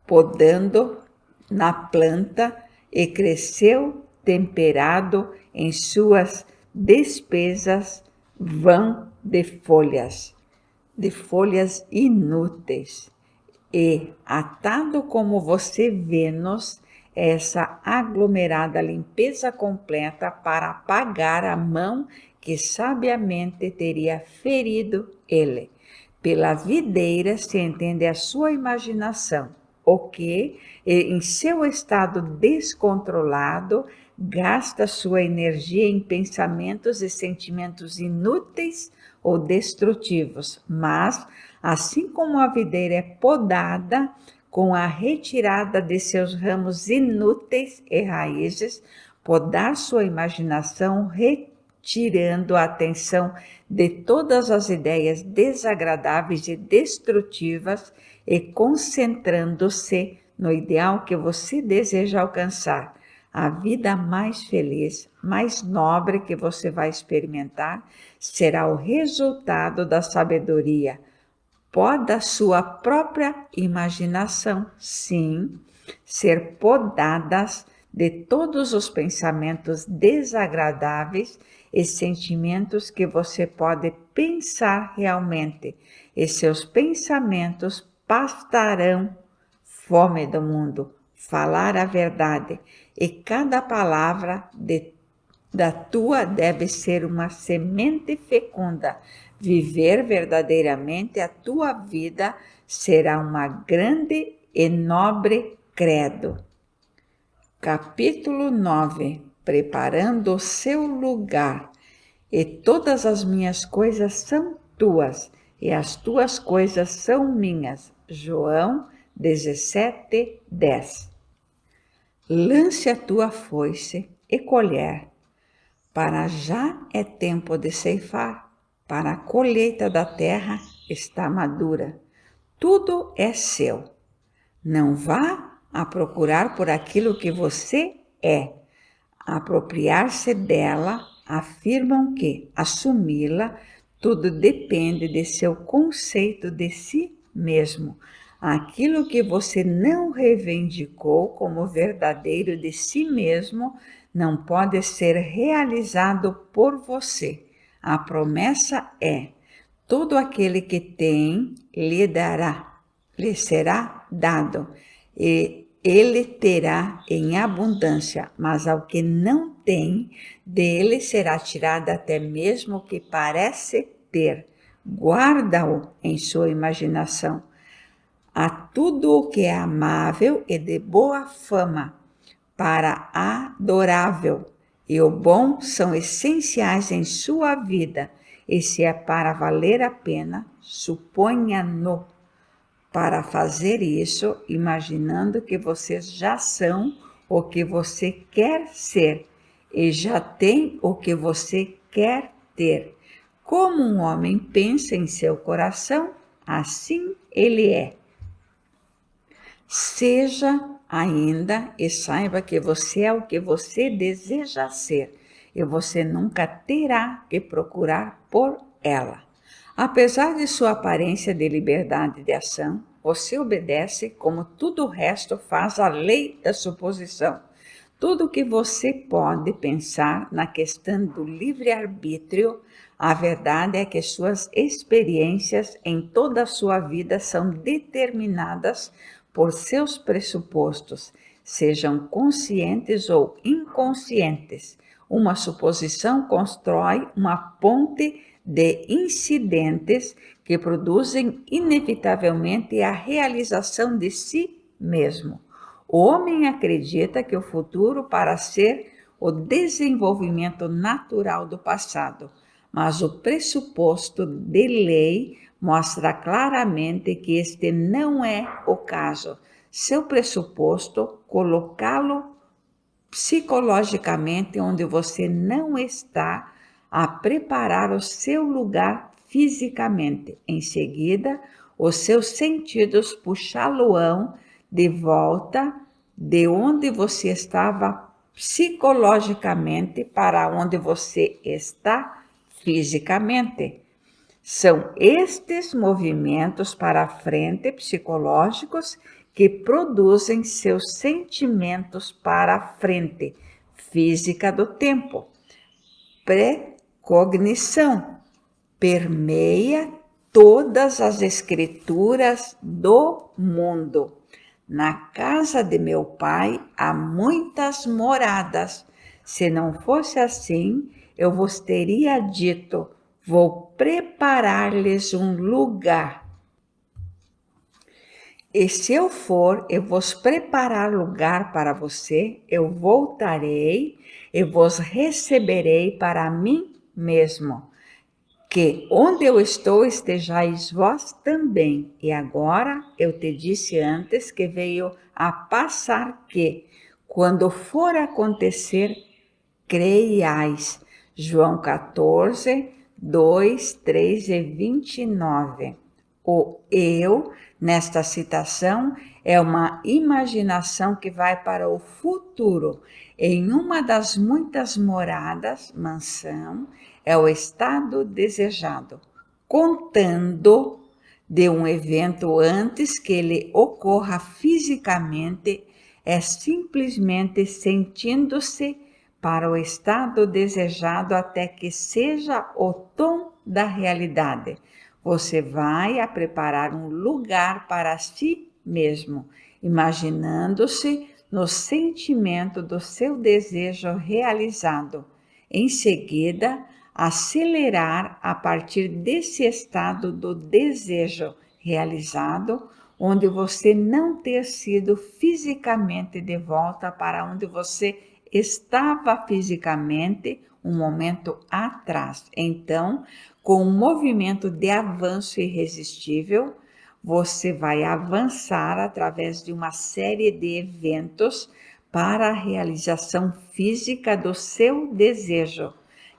podando na planta, e cresceu temperado em suas despesas vão de folhas inúteis. E, atado como você vê-nos, essa aglomerada limpeza completa para apagar a mão que sabiamente teria ferido ele. Pela videira se entende a sua imaginação, o que, em seu estado descontrolado, gasta sua energia em pensamentos e sentimentos inúteis ou destrutivos. Mas, assim como a videira é podada, com a retirada de seus ramos inúteis e raízes, podar sua imaginação, retirando a atenção de todas as ideias desagradáveis e destrutivas e concentrando-se no ideal que você deseja alcançar. A vida mais feliz, mais nobre que você vai experimentar será o resultado da sabedoria. Poda sua própria imaginação, sim, ser podadas de todos os pensamentos desagradáveis e sentimentos que você pode pensar realmente, e seus pensamentos pastarão fome do mundo, falar a verdade, e cada palavra da tua deve ser uma semente fecunda. Viver verdadeiramente a tua vida será uma grande e nobre credo. Capítulo 9. Preparando o seu lugar. E todas as minhas coisas são tuas, e as tuas coisas são minhas. João 17:10. Lance a tua foice e colher, para já é tempo de ceifar, para a colheita da terra está madura. Tudo é seu. Não vá a procurar por aquilo que você é. Apropriar-se dela, afirmam que assumi-la, tudo depende de seu conceito de si mesmo. Aquilo que você não reivindicou como verdadeiro de si mesmo não pode ser realizado por você. A promessa é: todo aquele que tem, lhe será dado, e ele terá em abundância, mas ao que não tem, dele será tirado até mesmo o que parece ter. Guarda-o em sua imaginação. a tudo o que é amável e de boa fama, para adorável e o bom são essenciais em sua vida, e se é para valer a pena, suponha-no. Para fazer isso, imaginando que vocês já são o que você quer ser e já tem o que você quer ter. Como um homem pensa em seu coração, assim ele é. Seja ainda e saiba que você é o que você deseja ser e você nunca terá que procurar por ela. Apesar de sua aparência de liberdade de ação, você obedece como tudo o resto faz a lei da suposição. Tudo o que você pode pensar na questão do livre-arbítrio, a verdade é que suas experiências em toda a sua vida são determinadas por seus pressupostos, sejam conscientes ou inconscientes. Uma suposição constrói uma ponte de incidentes que produzem inevitavelmente a realização de si mesmo. O homem acredita que o futuro para ser o desenvolvimento natural do passado, mas o pressuposto de lei mostra claramente que este não é o caso. Seu pressuposto, colocá-lo psicologicamente onde você não está a preparar o seu lugar fisicamente. Em seguida, os seus sentidos puxá-lo-ão de volta de onde você estava psicologicamente para onde você está fisicamente. São estes movimentos para frente psicológicos que produzem seus sentimentos para a frente física do tempo. Precognição permeia todas as escrituras do mundo. Na casa de meu pai há muitas moradas. Se não fosse assim, eu vos teria dito: vou preparar-lhes um lugar. E se eu for e vos preparar lugar para você, eu voltarei e vos receberei para mim mesmo, que onde eu estou estejais vós também. E agora eu te disse antes que veio a passar que, quando for acontecer, creiais. João 14, 2, 3 e 29. O eu, nesta citação, é uma imaginação que vai para o futuro. Em uma das muitas moradas, mansão, é o estado desejado, contando de um evento antes que ele ocorra fisicamente, é simplesmente sentindo-se para o estado desejado até que seja o tom da realidade. Você vai a preparar um lugar para si mesmo, imaginando-se no sentimento do seu desejo realizado. Em seguida, acelerar a partir desse estado do desejo realizado, onde você não ter sido fisicamente de volta para onde você estava fisicamente um momento atrás. Então, com um movimento de avanço irresistível, você vai avançar através de uma série de eventos para a realização física do seu desejo,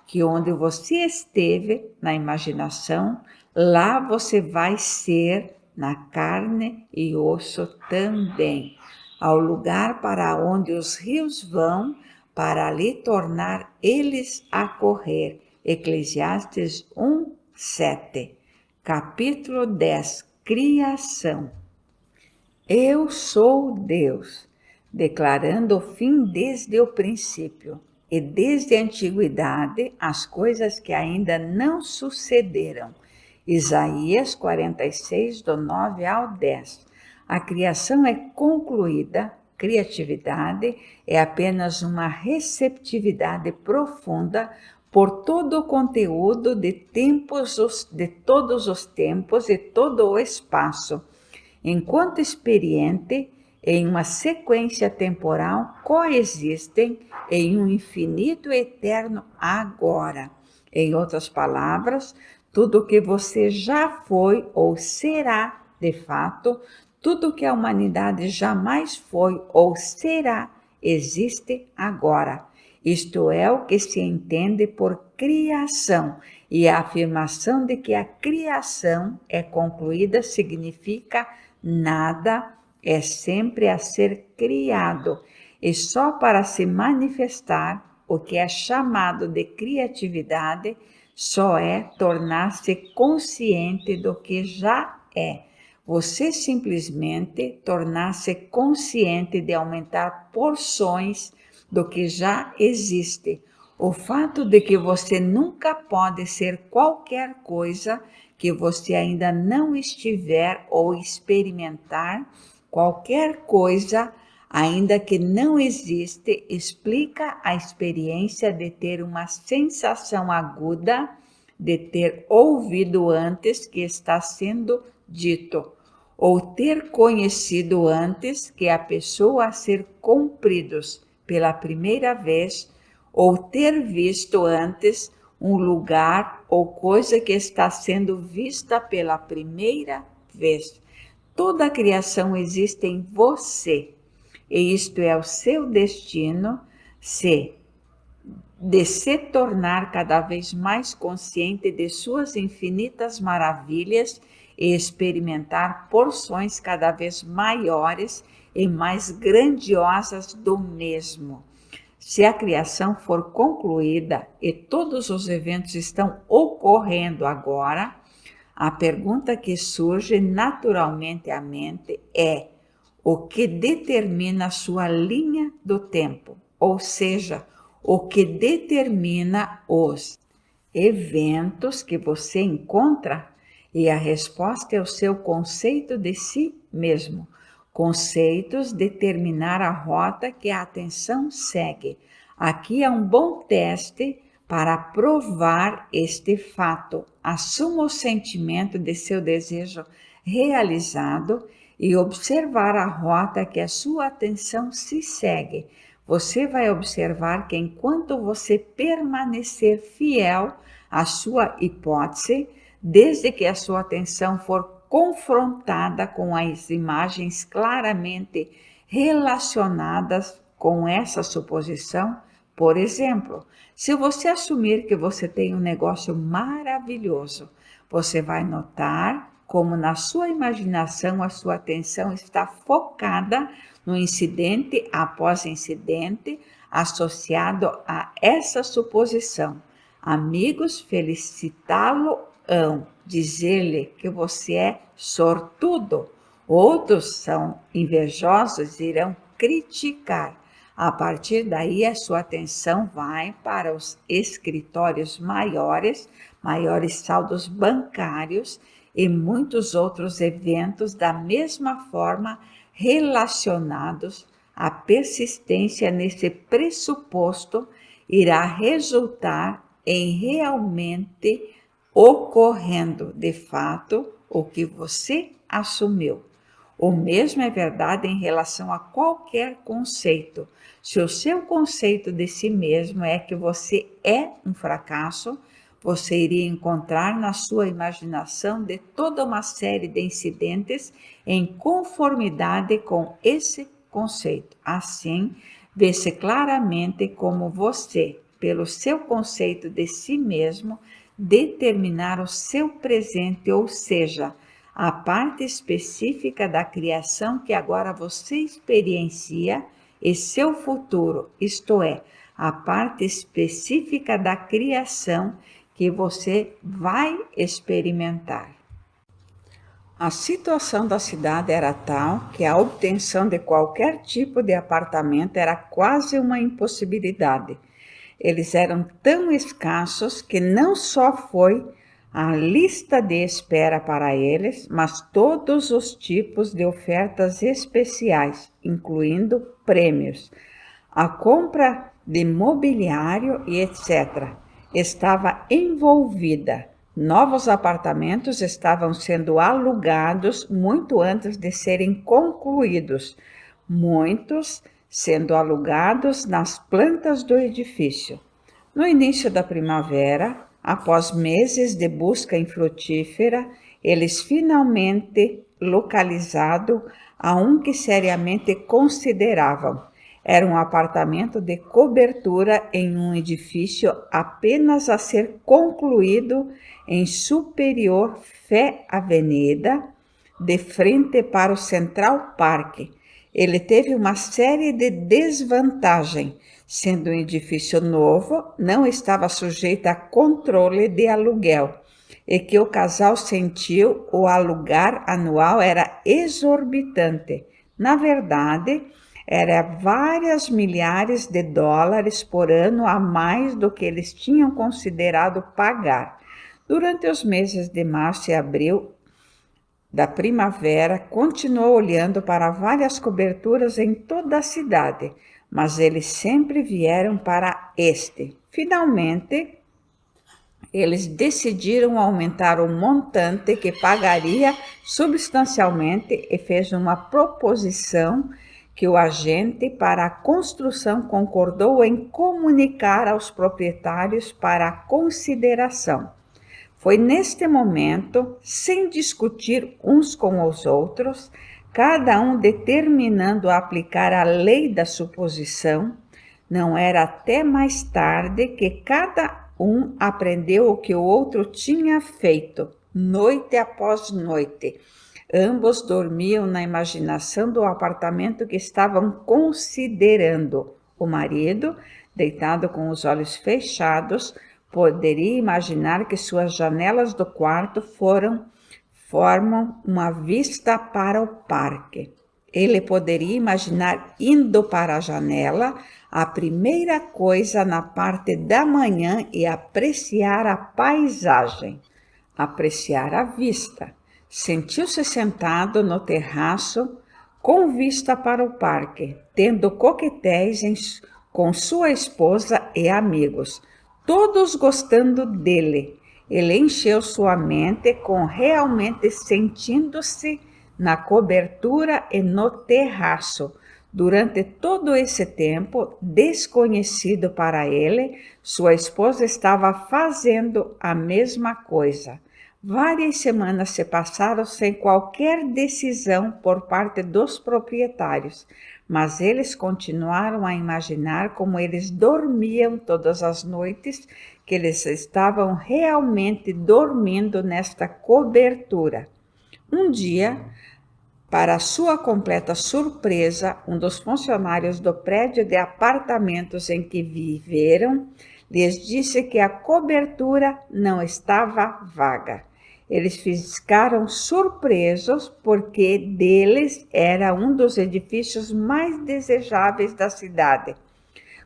que onde você esteve na imaginação, lá você vai ser na carne e osso também, ao lugar para onde os rios vão, para ali tornar eles a correr. Eclesiastes 1, 7. Capítulo 10. Criação. Eu sou Deus, declarando o fim desde o princípio, e desde a antiguidade as coisas que ainda não sucederam. Isaías 46, do 9 ao 10. A criação é concluída, criatividade é apenas uma receptividade profunda por todo o conteúdo de todos os tempos e todo o espaço. enquanto experiente, em uma sequência temporal, coexistem em um infinito e eterno agora. Em outras palavras, tudo que você já foi ou será, de fato, tudo que a humanidade jamais foi ou será, existe agora. Isto é o que se entende por criação, e a afirmação de que a criação é concluída significa nada é sempre a ser criado, e só para se manifestar o que é chamado de criatividade só é tornar-se consciente do que já é. Você simplesmente tornar-se consciente de aumentar porções do que já existe. O fato de que você nunca pode ser qualquer coisa que você ainda não estiver ou experimentar, qualquer coisa ainda que não existe, explica a experiência de ter uma sensação aguda, de ter ouvido antes que está sendo dito, ou ter conhecido antes que a pessoa a ser cumpridos pela primeira vez, ou ter visto antes um lugar ou coisa que está sendo vista pela primeira vez. Toda a criação existe em você, e isto é o seu destino, de se tornar cada vez mais consciente de suas infinitas maravilhas e experimentar porções cada vez maiores e mais grandiosas do mesmo. Se a criação for concluída e todos os eventos estão ocorrendo agora, a pergunta que surge naturalmente à mente é: o que determina a sua linha do tempo? Ou seja, o que determina os eventos que você encontra? E a resposta é o seu conceito de si mesmo. Conceitos determinar a rota que a atenção segue. Aqui é um bom teste para provar este fato. Assuma o sentimento de seu desejo realizado e observar a rota que a sua atenção se segue. Você vai observar que enquanto você permanecer fiel à sua hipótese, desde que a sua atenção for confrontada com as imagens claramente relacionadas com essa suposição, por exemplo, se você assumir que você tem um negócio maravilhoso, você vai notar como na sua imaginação a sua atenção está focada no incidente após incidente associado a essa suposição. Amigos felicitá-lo-ão, dizer-lhe que você é sortudo. Outros são invejosos e irão criticar. A partir daí, a sua atenção vai para os escritórios maiores saldos bancários e muitos outros eventos da mesma forma relacionados à persistência nesse pressuposto irá resultar em realmente ocorrendo de fato o que você assumiu. O mesmo é verdade em relação a qualquer conceito. Se o seu conceito de si mesmo é que você é um fracasso, você iria encontrar na sua imaginação de toda uma série de incidentes em conformidade com esse conceito. Assim, vê-se claramente como você, pelo seu conceito de si mesmo, determinar o seu presente, ou seja, a parte específica da criação que agora você experiencia e seu futuro, isto é, a parte específica da criação que você vai experimentar. A situação da cidade era tal que a obtenção de qualquer tipo de apartamento era quase uma impossibilidade. Eles eram tão escassos que não só foi a lista de espera para eles, mas todos os tipos de ofertas especiais, incluindo prêmios, a compra de mobiliário e etc., estava envolvida Novos apartamentos estavam sendo alugados muito antes de serem concluídos, muitos sendo alugados nas plantas do edifício. No início da primavera, após meses de busca infrutífera, eles finalmente localizaram a um que seriamente consideravam. Era um apartamento de cobertura em um edifício apenas a ser concluído em Superior Fé Avenida, de frente para o Central Park. Ele teve uma série de desvantagens. Sendo um edifício novo, não estava sujeito a controle de aluguel, e que o casal sentiu o alugar anual era exorbitante. Na verdade, era várias milhares de dólares por ano a mais do que eles tinham considerado pagar. Durante os meses de março e abril da primavera, continuou olhando para várias coberturas em toda a cidade, mas eles sempre vieram para este. Finalmente, eles decidiram aumentar o montante que pagaria substancialmente e fez uma proposição que o agente para a construção concordou em comunicar aos proprietários para consideração. Foi neste momento, sem discutir uns com os outros, cada um determinando aplicar a lei da suposição, não era até mais tarde que cada um aprendeu o que o outro tinha feito, noite após noite. Ambos dormiam na imaginação do apartamento que estavam considerando. O marido, deitado com os olhos fechados, poderia imaginar que suas janelas do quarto formam uma vista para o parque. Ele poderia imaginar indo para a janela a primeira coisa na parte da manhã e apreciar a paisagem, apreciar a vista. Sentiu-se sentado no terraço com vista para o parque, tendo coquetéis com sua esposa e amigos, todos gostando dele. Ele encheu sua mente com realmente sentindo-se na cobertura e no terraço. Durante todo esse tempo, desconhecido para ele, sua esposa estava fazendo a mesma coisa. Várias semanas se passaram sem qualquer decisão por parte dos proprietários, mas eles continuaram a imaginar como eles dormiam todas as noites, que eles estavam realmente dormindo nesta cobertura. Um dia, para sua completa surpresa, um dos funcionários do prédio de apartamentos em que viveram lhes disse que a cobertura não estava vaga. Eles ficaram surpresos porque deles era um dos edifícios mais desejáveis da cidade.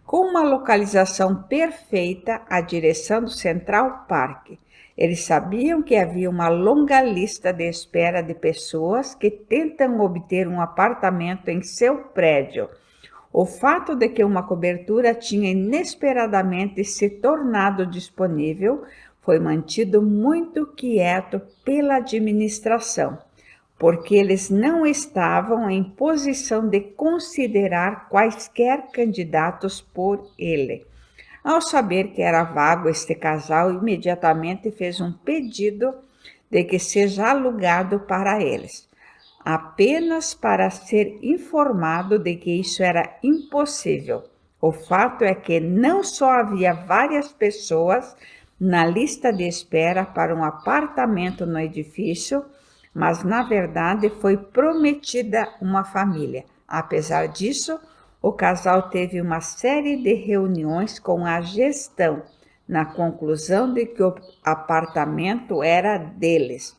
Com uma localização perfeita à direção do Central Park, eles sabiam que havia uma longa lista de espera de pessoas que tentam obter um apartamento em seu prédio. O fato de que uma cobertura tinha inesperadamente se tornado disponível foi mantido muito quieto pela administração, porque eles não estavam em posição de considerar quaisquer candidatos por ele. Ao saber que era vago, este casal imediatamente fez um pedido de que seja alugado para eles, apenas para ser informado de que isso era impossível. O fato é que não só havia várias pessoas na lista de espera para um apartamento no edifício, mas na verdade foi prometida uma família. Apesar disso, o casal teve uma série de reuniões com a gestão, na conclusão de que o apartamento era deles.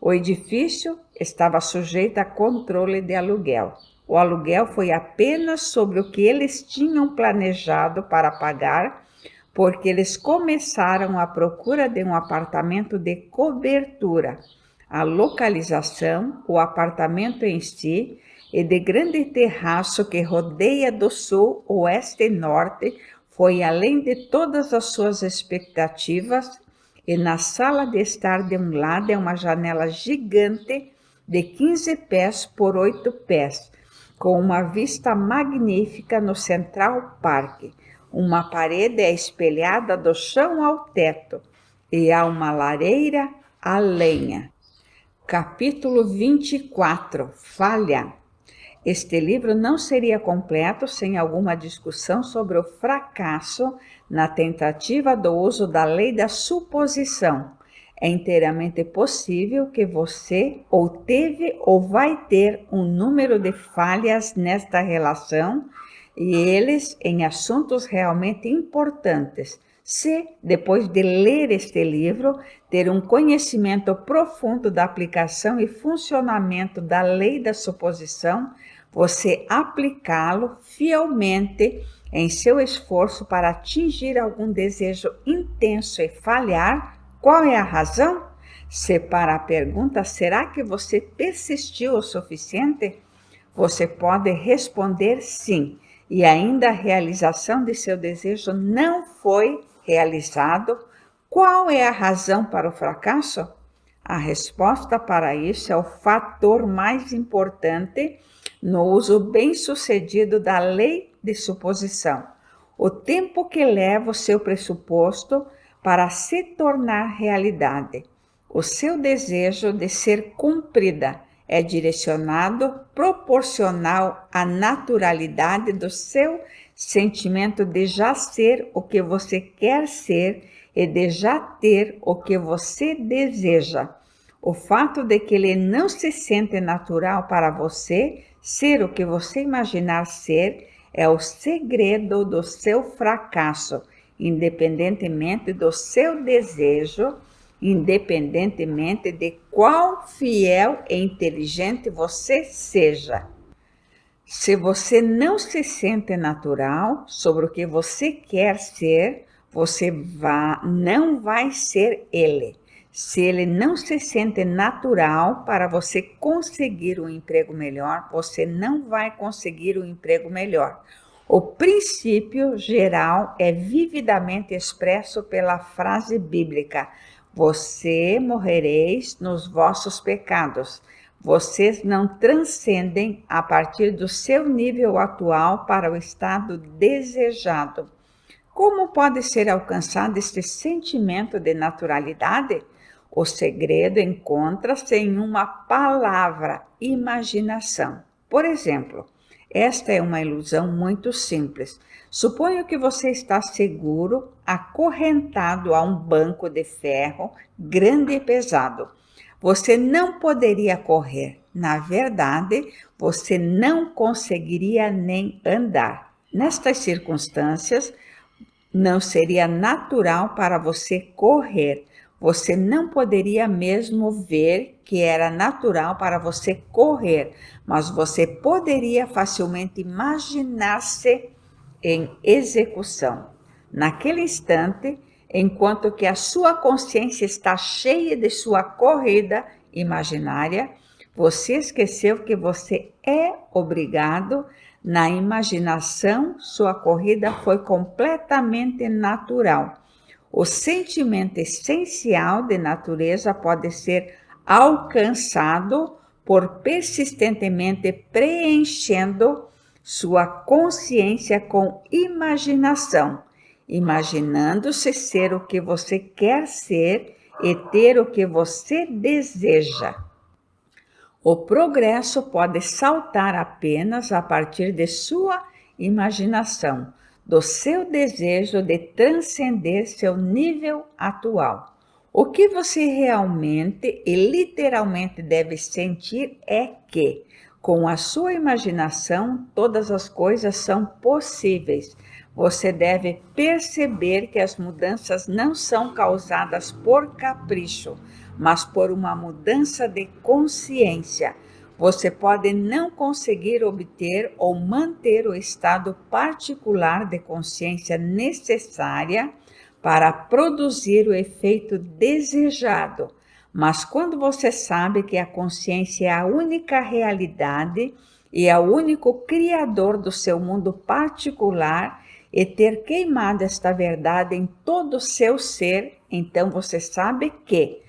O edifício estava sujeito a controle de aluguel. O aluguel foi apenas sobre o que eles tinham planejado para pagar, porque eles começaram a procura de um apartamento de cobertura. A localização, o apartamento em si e de grande terraço que rodeia do sul, oeste e norte, foi além de todas as suas expectativas E na sala de estar de um lado é uma janela gigante de 15 pés por 8 pés, com uma vista magnífica no Central Park. Uma parede é espelhada do chão ao teto e há uma lareira a lenha. Capítulo 24. Falha. Este livro não seria completo sem alguma discussão sobre o fracasso na tentativa do uso da lei da suposição. É inteiramente possível que você ou teve ou vai ter um número de falhas nesta relação e eles em assuntos realmente importantes. Se, depois de ler este livro, ter um conhecimento profundo da aplicação e funcionamento da lei da suposição, você aplicá-lo fielmente em seu esforço para atingir algum desejo intenso e falhar, qual é a razão? Se para a pergunta, será que você persistiu o suficiente? Você pode responder sim, e ainda a realização de seu desejo não foi realizado. Qual é a razão para o fracasso? A resposta para isso é o fator mais importante no uso bem-sucedido da lei de suposição. O tempo que leva o seu pressuposto para se tornar realidade. O seu desejo de ser cumprida é direcionado proporcional à naturalidade do seu sentimento de já ser o que você quer ser e de já ter o que você deseja. O fato de que ele não se sente natural para você ser o que você imaginar ser é o segredo do seu fracasso, independentemente do seu desejo, independentemente de qual fiel e inteligente você seja. Se você não se sente natural sobre o que você quer ser, você não vai ser ele. Se ele não se sente natural para você conseguir um emprego melhor, você não vai conseguir um emprego melhor. O princípio geral é vividamente expresso pela frase bíblica: você morrereis nos vossos pecados. Vocês não transcendem a partir do seu nível atual para o estado desejado. Como pode ser alcançado este sentimento de naturalidade? O segredo encontra-se em uma palavra: imaginação. Por exemplo, esta é uma ilusão muito simples. Suponho que você está seguro, acorrentado a um banco de ferro grande e pesado. Você não poderia correr. Na verdade, você não conseguiria nem andar. Nestas circunstâncias, não seria natural para você correr. Você não poderia mesmo ver que era natural para você correr, mas você poderia facilmente imaginar-se em execução. Naquele instante, enquanto que a sua consciência está cheia de sua corrida imaginária, você esqueceu que você é obrigado. Na imaginação, sua corrida foi completamente natural. O sentimento essencial de natureza pode ser alcançado por persistentemente preenchendo sua consciência com imaginação, imaginando-se ser o que você quer ser e ter o que você deseja. O progresso pode saltar apenas a partir de sua imaginação, do seu desejo de transcender seu nível atual. O que você realmente e literalmente deve sentir é que, com a sua imaginação, todas as coisas são possíveis. Você deve perceber que as mudanças não são causadas por capricho, mas por uma mudança de consciência. Você pode não conseguir obter ou manter o estado particular de consciência necessária para produzir o efeito desejado, mas quando você sabe que a consciência é a única realidade e é o único criador do seu mundo particular e ter queimado esta verdade em todo o seu ser, então você sabe que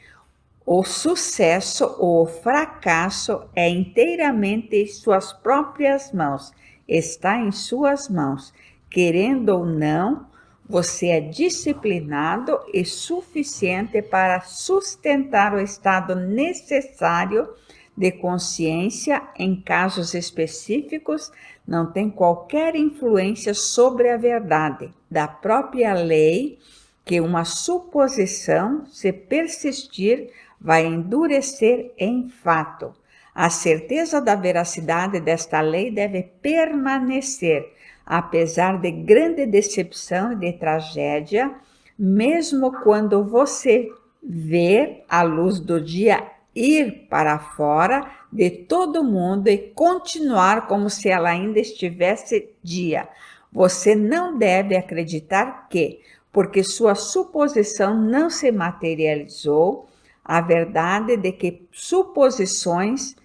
o sucesso ou o fracasso é inteiramente em suas próprias mãos, está em suas mãos. Querendo ou não, você é disciplinado e suficiente para sustentar o estado necessário de consciência em casos específicos, não tem qualquer influência sobre a verdade da própria lei, que uma suposição, se persistir, vai endurecer em fato. A certeza da veracidade desta lei deve permanecer, apesar de grande decepção e de tragédia, mesmo quando você vê a luz do dia ir para fora de todo mundo e continuar como se ela ainda estivesse dia. Você não deve acreditar que, porque sua suposição não se materializou, a verdade de que suposições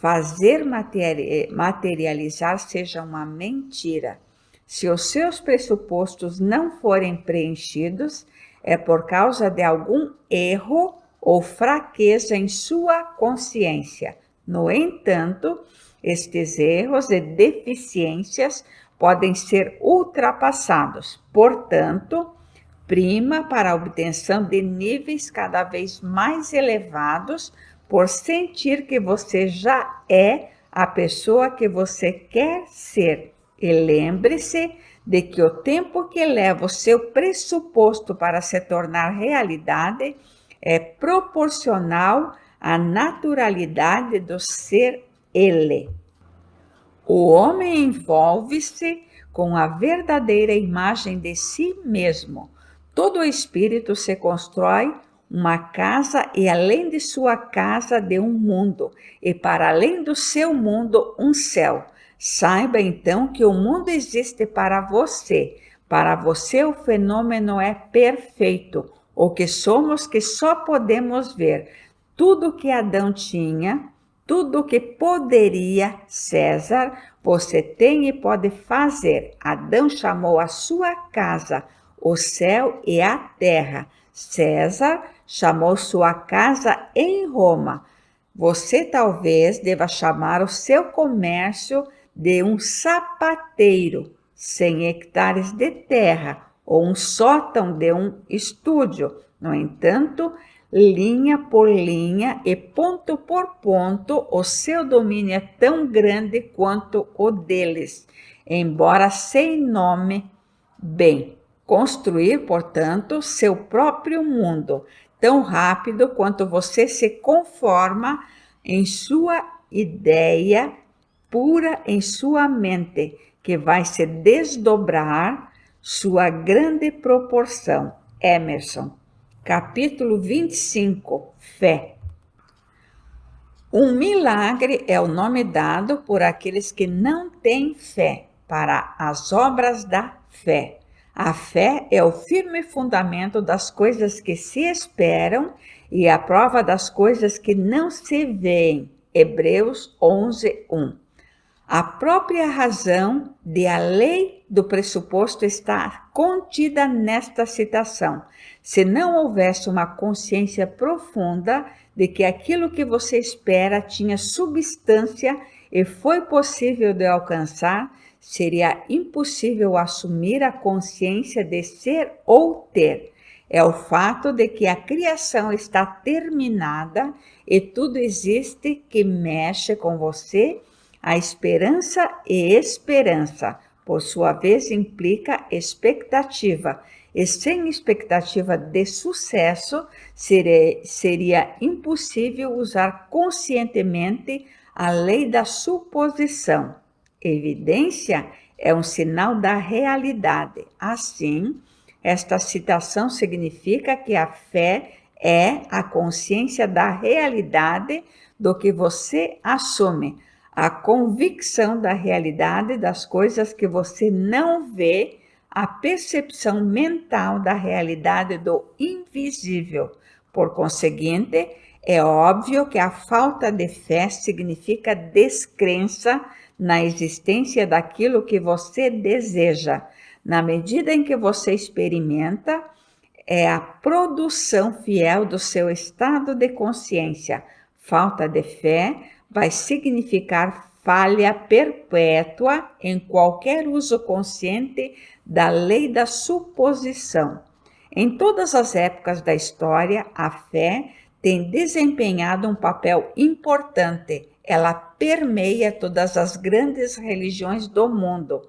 fazer materializar seja uma mentira. Se os seus pressupostos não forem preenchidos, é por causa de algum erro ou fraqueza em sua consciência. No entanto, estes erros e deficiências podem ser ultrapassados. Portanto, prima para a obtenção de níveis cada vez mais elevados por sentir que você já é a pessoa que você quer ser. E lembre-se de que o tempo que leva o seu pressuposto para se tornar realidade é proporcional à naturalidade do ser ele. O homem envolve-se com a verdadeira imagem de si mesmo. Todo o espírito se constrói uma casa e além de sua casa de um mundo, e para além do seu mundo um céu. Saiba então que o mundo existe para você. Para você o fenômeno é perfeito, o que somos que só podemos ver. Tudo que Adão tinha, tudo que poderia, César, você tem e pode fazer. Adão chamou a sua casa o céu e a terra. César chamou sua casa em Roma. Você talvez deva chamar o seu comércio de um sapateiro, 100 hectares de terra, ou um sótão de um estúdio. No entanto, linha por linha e ponto por ponto, o seu domínio é tão grande quanto o deles, embora sem nome. Bem, construir, portanto, seu próprio mundo, tão rápido quanto você se conforma em sua ideia pura em sua mente, que vai se desdobrar sua grande proporção. Emerson, capítulo 25, Fé. Um milagre é o nome dado por aqueles que não têm fé para as obras da fé. A fé é o firme fundamento das coisas que se esperam e a prova das coisas que não se veem. Hebreus 11, 1. A própria razão de a lei do pressuposto está contida nesta citação. Se não houvesse uma consciência profunda de que aquilo que você espera tinha substância e foi possível de alcançar, seria impossível assumir a consciência de ser ou ter. É o fato de que a criação está terminada e tudo existe que mexe com você. A esperança e esperança, por sua vez, implica expectativa. E sem expectativa de sucesso, seria impossível usar conscientemente a lei da suposição. Evidência é um sinal da realidade. Assim, esta citação significa que a fé é a consciência da realidade do que você assume, a convicção da realidade das coisas que você não vê, a percepção mental da realidade do invisível. Por conseguinte, é óbvio que a falta de fé significa descrença na existência daquilo que você deseja. Na medida em que você experimenta, é a produção fiel do seu estado de consciência. Falta de fé vai significar falha perpétua em qualquer uso consciente da lei da suposição. Em todas as épocas da história, a fé tem desempenhado um papel importante. Ela permeia todas as grandes religiões do mundo.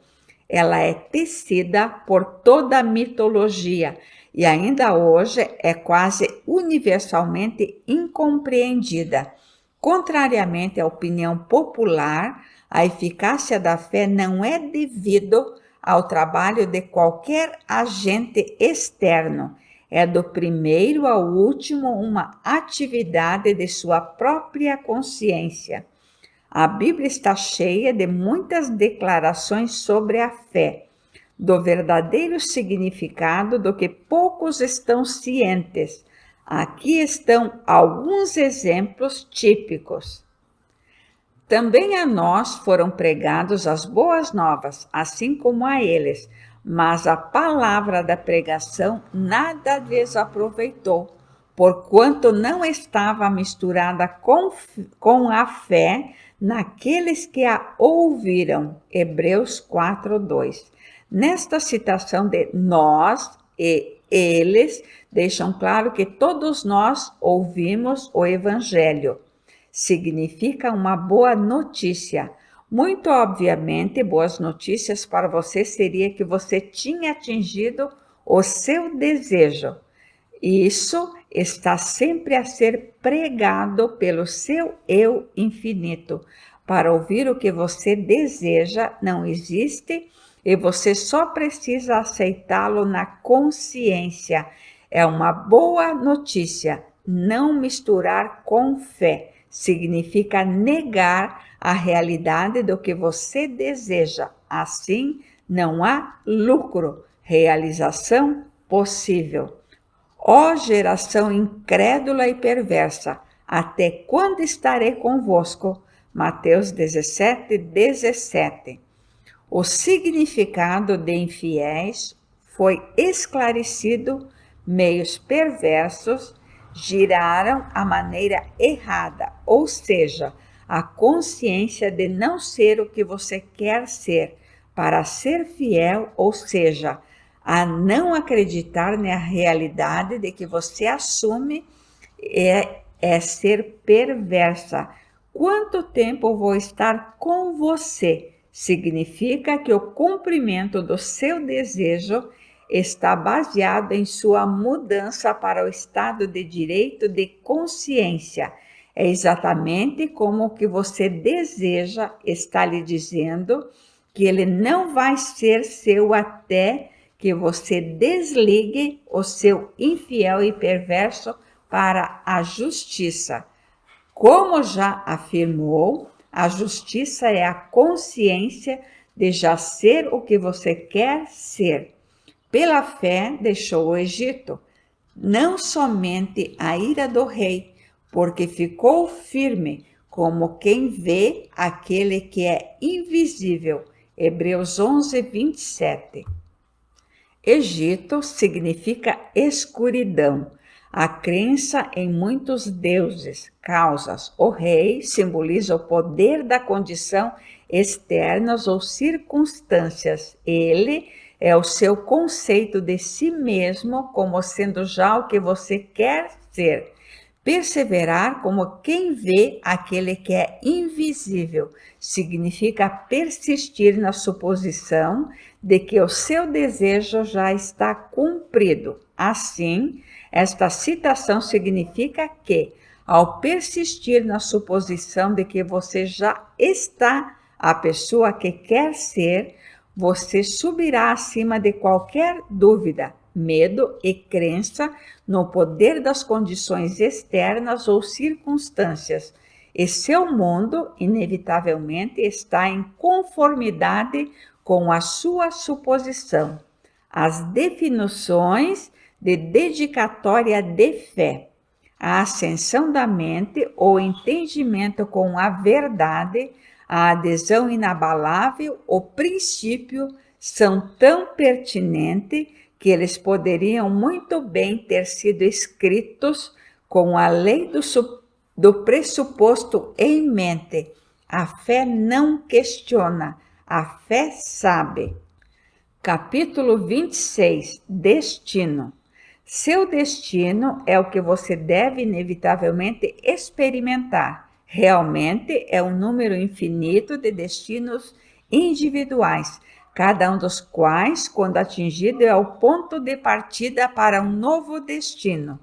Ela é tecida por toda a mitologia e ainda hoje é quase universalmente incompreendida. Contrariamente à opinião popular, a eficácia da fé não é devido ao trabalho de qualquer agente externo. É do primeiro ao último uma atividade de sua própria consciência. A Bíblia está cheia de muitas declarações sobre a fé, do verdadeiro significado do que poucos estão cientes. Aqui estão alguns exemplos típicos. Também a nós foram pregados as boas novas, assim como a eles, mas a palavra da pregação nada lhes aproveitou, porquanto não estava misturada com a fé naqueles que a ouviram. Hebreus 4:2. Nesta citação de nós e eles, deixam claro que todos nós ouvimos o Evangelho. Significa uma boa notícia. Muito obviamente, boas notícias para você seria que você tinha atingido o seu desejo. Isso está sempre a ser pregado pelo seu eu infinito. Para ouvir o que você deseja, não existe e você só precisa aceitá-lo na consciência. É uma boa notícia. Não misturar com fé significa negar a realidade do que você deseja. Assim, não há lucro, realização possível. Ó geração incrédula e perversa, até quando estarei convosco? Mateus 17:17. O significado de infiéis foi esclarecido, meios perversos giraram a maneira errada, ou seja, a consciência de não ser o que você quer ser, para ser fiel, ou seja, a não acreditar na realidade de que você assume é ser perversa. Quanto tempo vou estar com você? Significa que o cumprimento do seu desejo está baseado em sua mudança para o estado de direito de consciência. É exatamente como o que você deseja está lhe dizendo que ele não vai ser seu até que você desligue o seu infiel e perverso para a justiça. Como já afirmou, a justiça é a consciência de já ser o que você quer ser. Pela fé deixou o Egito, não somente a ira do rei, porque ficou firme, como quem vê aquele que é invisível. Hebreus 11:27. Egito significa escuridão. A crença em muitos deuses, causas. O rei simboliza o poder da condição externas ou circunstâncias. Ele é o seu conceito de si mesmo como sendo já o que você quer ser. Perseverar como quem vê aquele que é invisível significa persistir na suposição de que o seu desejo já está cumprido. Assim, esta citação significa que, ao persistir na suposição de que você já está a pessoa que quer ser, você subirá acima de qualquer dúvida, medo e crença no poder das condições externas ou circunstâncias, e seu mundo, inevitavelmente, está em conformidade com a sua suposição. As definições de dedicatória de fé, a ascensão da mente ou entendimento com a verdade, a adesão inabalável, o princípio são tão pertinentes que eles poderiam muito bem ter sido escritos com a lei do pressuposto em mente. A fé não questiona, a fé sabe. Capítulo 26. Destino. Seu destino é o que você deve inevitavelmente experimentar. Realmente é um número infinito de destinos individuais, cada um dos quais, quando atingido, é o ponto de partida para um novo destino.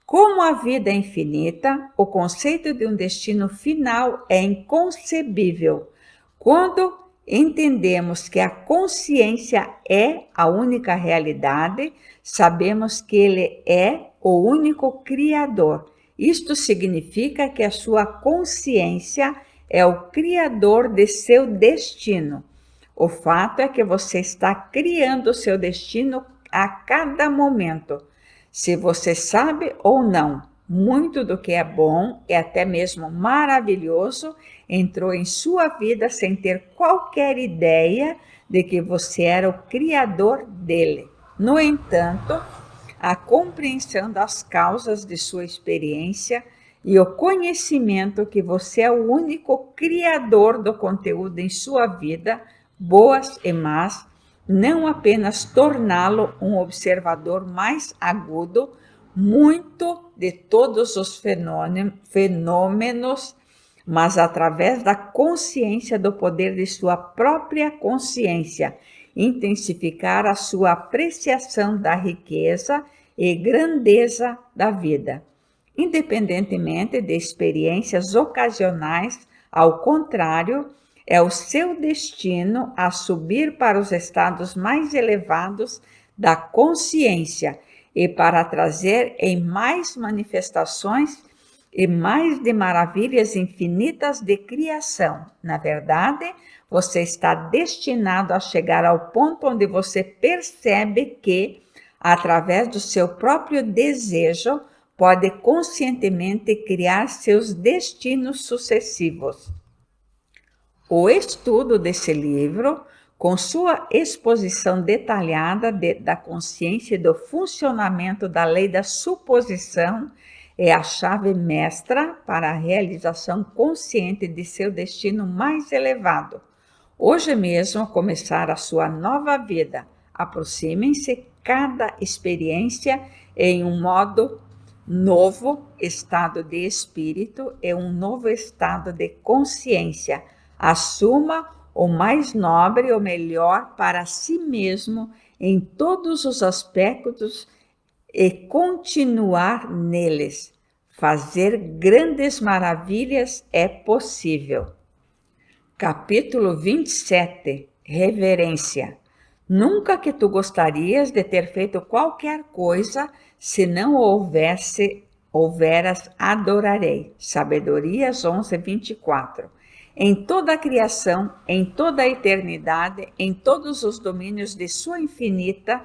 Como a vida é infinita, o conceito de um destino final é inconcebível. Quando entendemos que a consciência é a única realidade, sabemos que ele é o único criador. Isto significa que a sua consciência é o criador de seu destino. O fato é que você está criando o seu destino a cada momento. Se você sabe ou não, muito do que é bom e até mesmo maravilhoso entrou em sua vida sem ter qualquer ideia de que você era o criador dele. No entanto, a compreensão das causas de sua experiência e o conhecimento que você é o único criador do conteúdo em sua vida, boas e más, não apenas torná-lo um observador mais agudo, muito de todos os fenômenos, mas através da consciência do poder de sua própria consciência, intensificar a sua apreciação da riqueza e grandeza da vida. Independentemente de experiências ocasionais, ao contrário, é o seu destino a subir para os estados mais elevados da consciência e para trazer em mais manifestações e mais de maravilhas infinitas de criação. Na verdade, você está destinado a chegar ao ponto onde você percebe que, através do seu próprio desejo, pode conscientemente criar seus destinos sucessivos. O estudo desse livro, com sua exposição detalhada da consciência e do funcionamento da lei da suposição, é a chave mestra para a realização consciente de seu destino mais elevado. Hoje mesmo começar a sua nova vida. Aproximem-se cada experiência em um modo novo estado de espírito e um novo estado de consciência. Assuma o mais nobre e o melhor para si mesmo em todos os aspectos e continuar neles. Fazer grandes maravilhas é possível. Capítulo 27. Reverência. Nunca que tu gostarias de ter feito qualquer coisa, se não houveras, adorarei. Sabedorias 11:24. Em toda a criação, em toda a eternidade, em todos os domínios de sua infinita,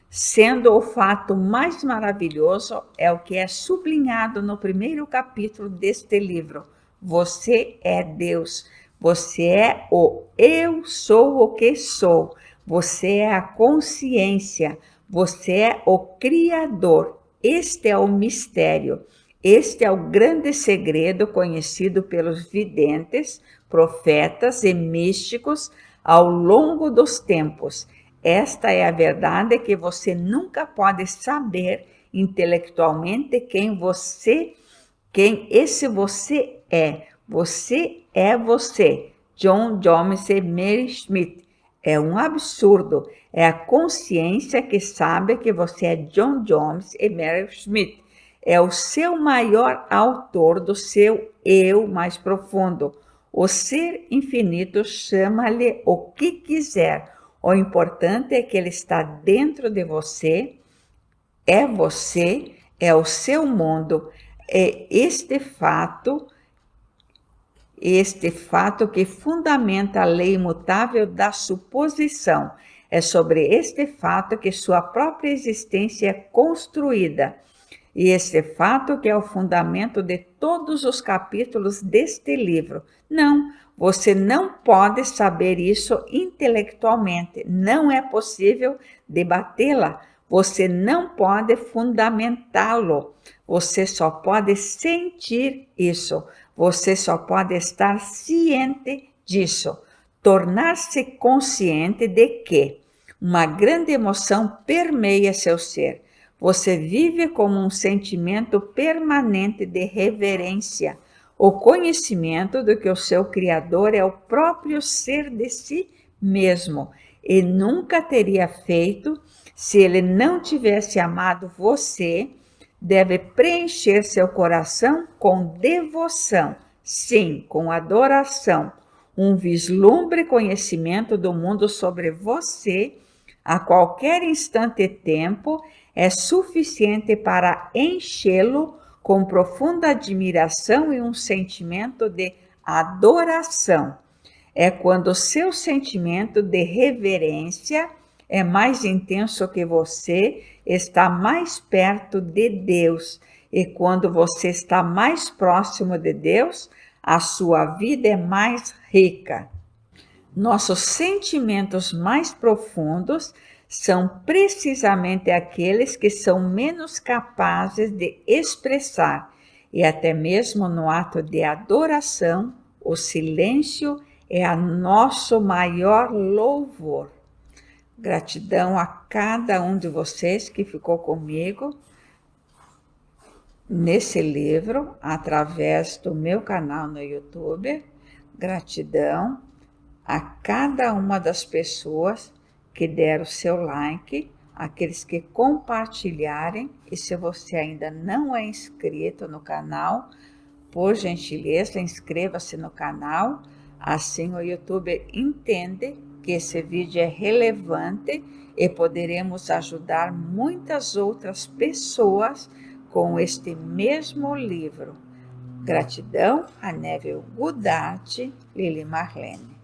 sendo o fato mais maravilhoso, é o que é sublinhado no primeiro capítulo deste livro. Você é Deus, você é o eu sou o que sou, você é a consciência, você é o Criador. Este é o mistério, este é o grande segredo conhecido pelos videntes, profetas e místicos ao longo dos tempos. Esta é a verdade que você nunca pode saber intelectualmente quem esse você é. Você é você. John Jones e Mary Schmidt. É um absurdo. É a consciência que sabe que você é John Jones e Mary Schmidt. É o seu maior autor do seu eu mais profundo. O ser infinito chama-lhe o que quiser. O importante é que ele está dentro de você, é o seu mundo. É este fato que fundamenta a lei imutável da suposição. É sobre este fato que sua própria existência é construída. E esse fato que é o fundamento de todos os capítulos deste livro. Não, você não pode saber isso intelectualmente, não é possível debatê-la, você não pode fundamentá-lo, você só pode sentir isso, você só pode estar ciente disso, tornar-se consciente de que uma grande emoção permeia seu ser. Você vive como um sentimento permanente de reverência, o conhecimento de que o seu Criador é o próprio ser de si mesmo e nunca teria feito se ele não tivesse amado você, deve preencher seu coração com devoção, sim, com adoração, um vislumbre conhecimento do mundo sobre você a qualquer instante e tempo é suficiente para enchê-lo com profunda admiração e um sentimento de adoração. É quando o seu sentimento de reverência é mais intenso que você está mais perto de Deus. E quando você está mais próximo de Deus, a sua vida é mais rica. Nossos sentimentos mais profundos são precisamente aqueles que são menos capazes de expressar, e até mesmo no ato de adoração, o silêncio é a nosso maior louvor. Gratidão a cada um de vocês que ficou comigo nesse livro, através do meu canal no YouTube. Gratidão a cada uma das pessoas que deram seu like, aqueles que compartilharem, e se você ainda não é inscrito no canal, por gentileza, inscreva-se no canal, assim o YouTube entende que esse vídeo é relevante e poderemos ajudar muitas outras pessoas com este mesmo livro. Gratidão a Neville Goddard, Lili Marlene.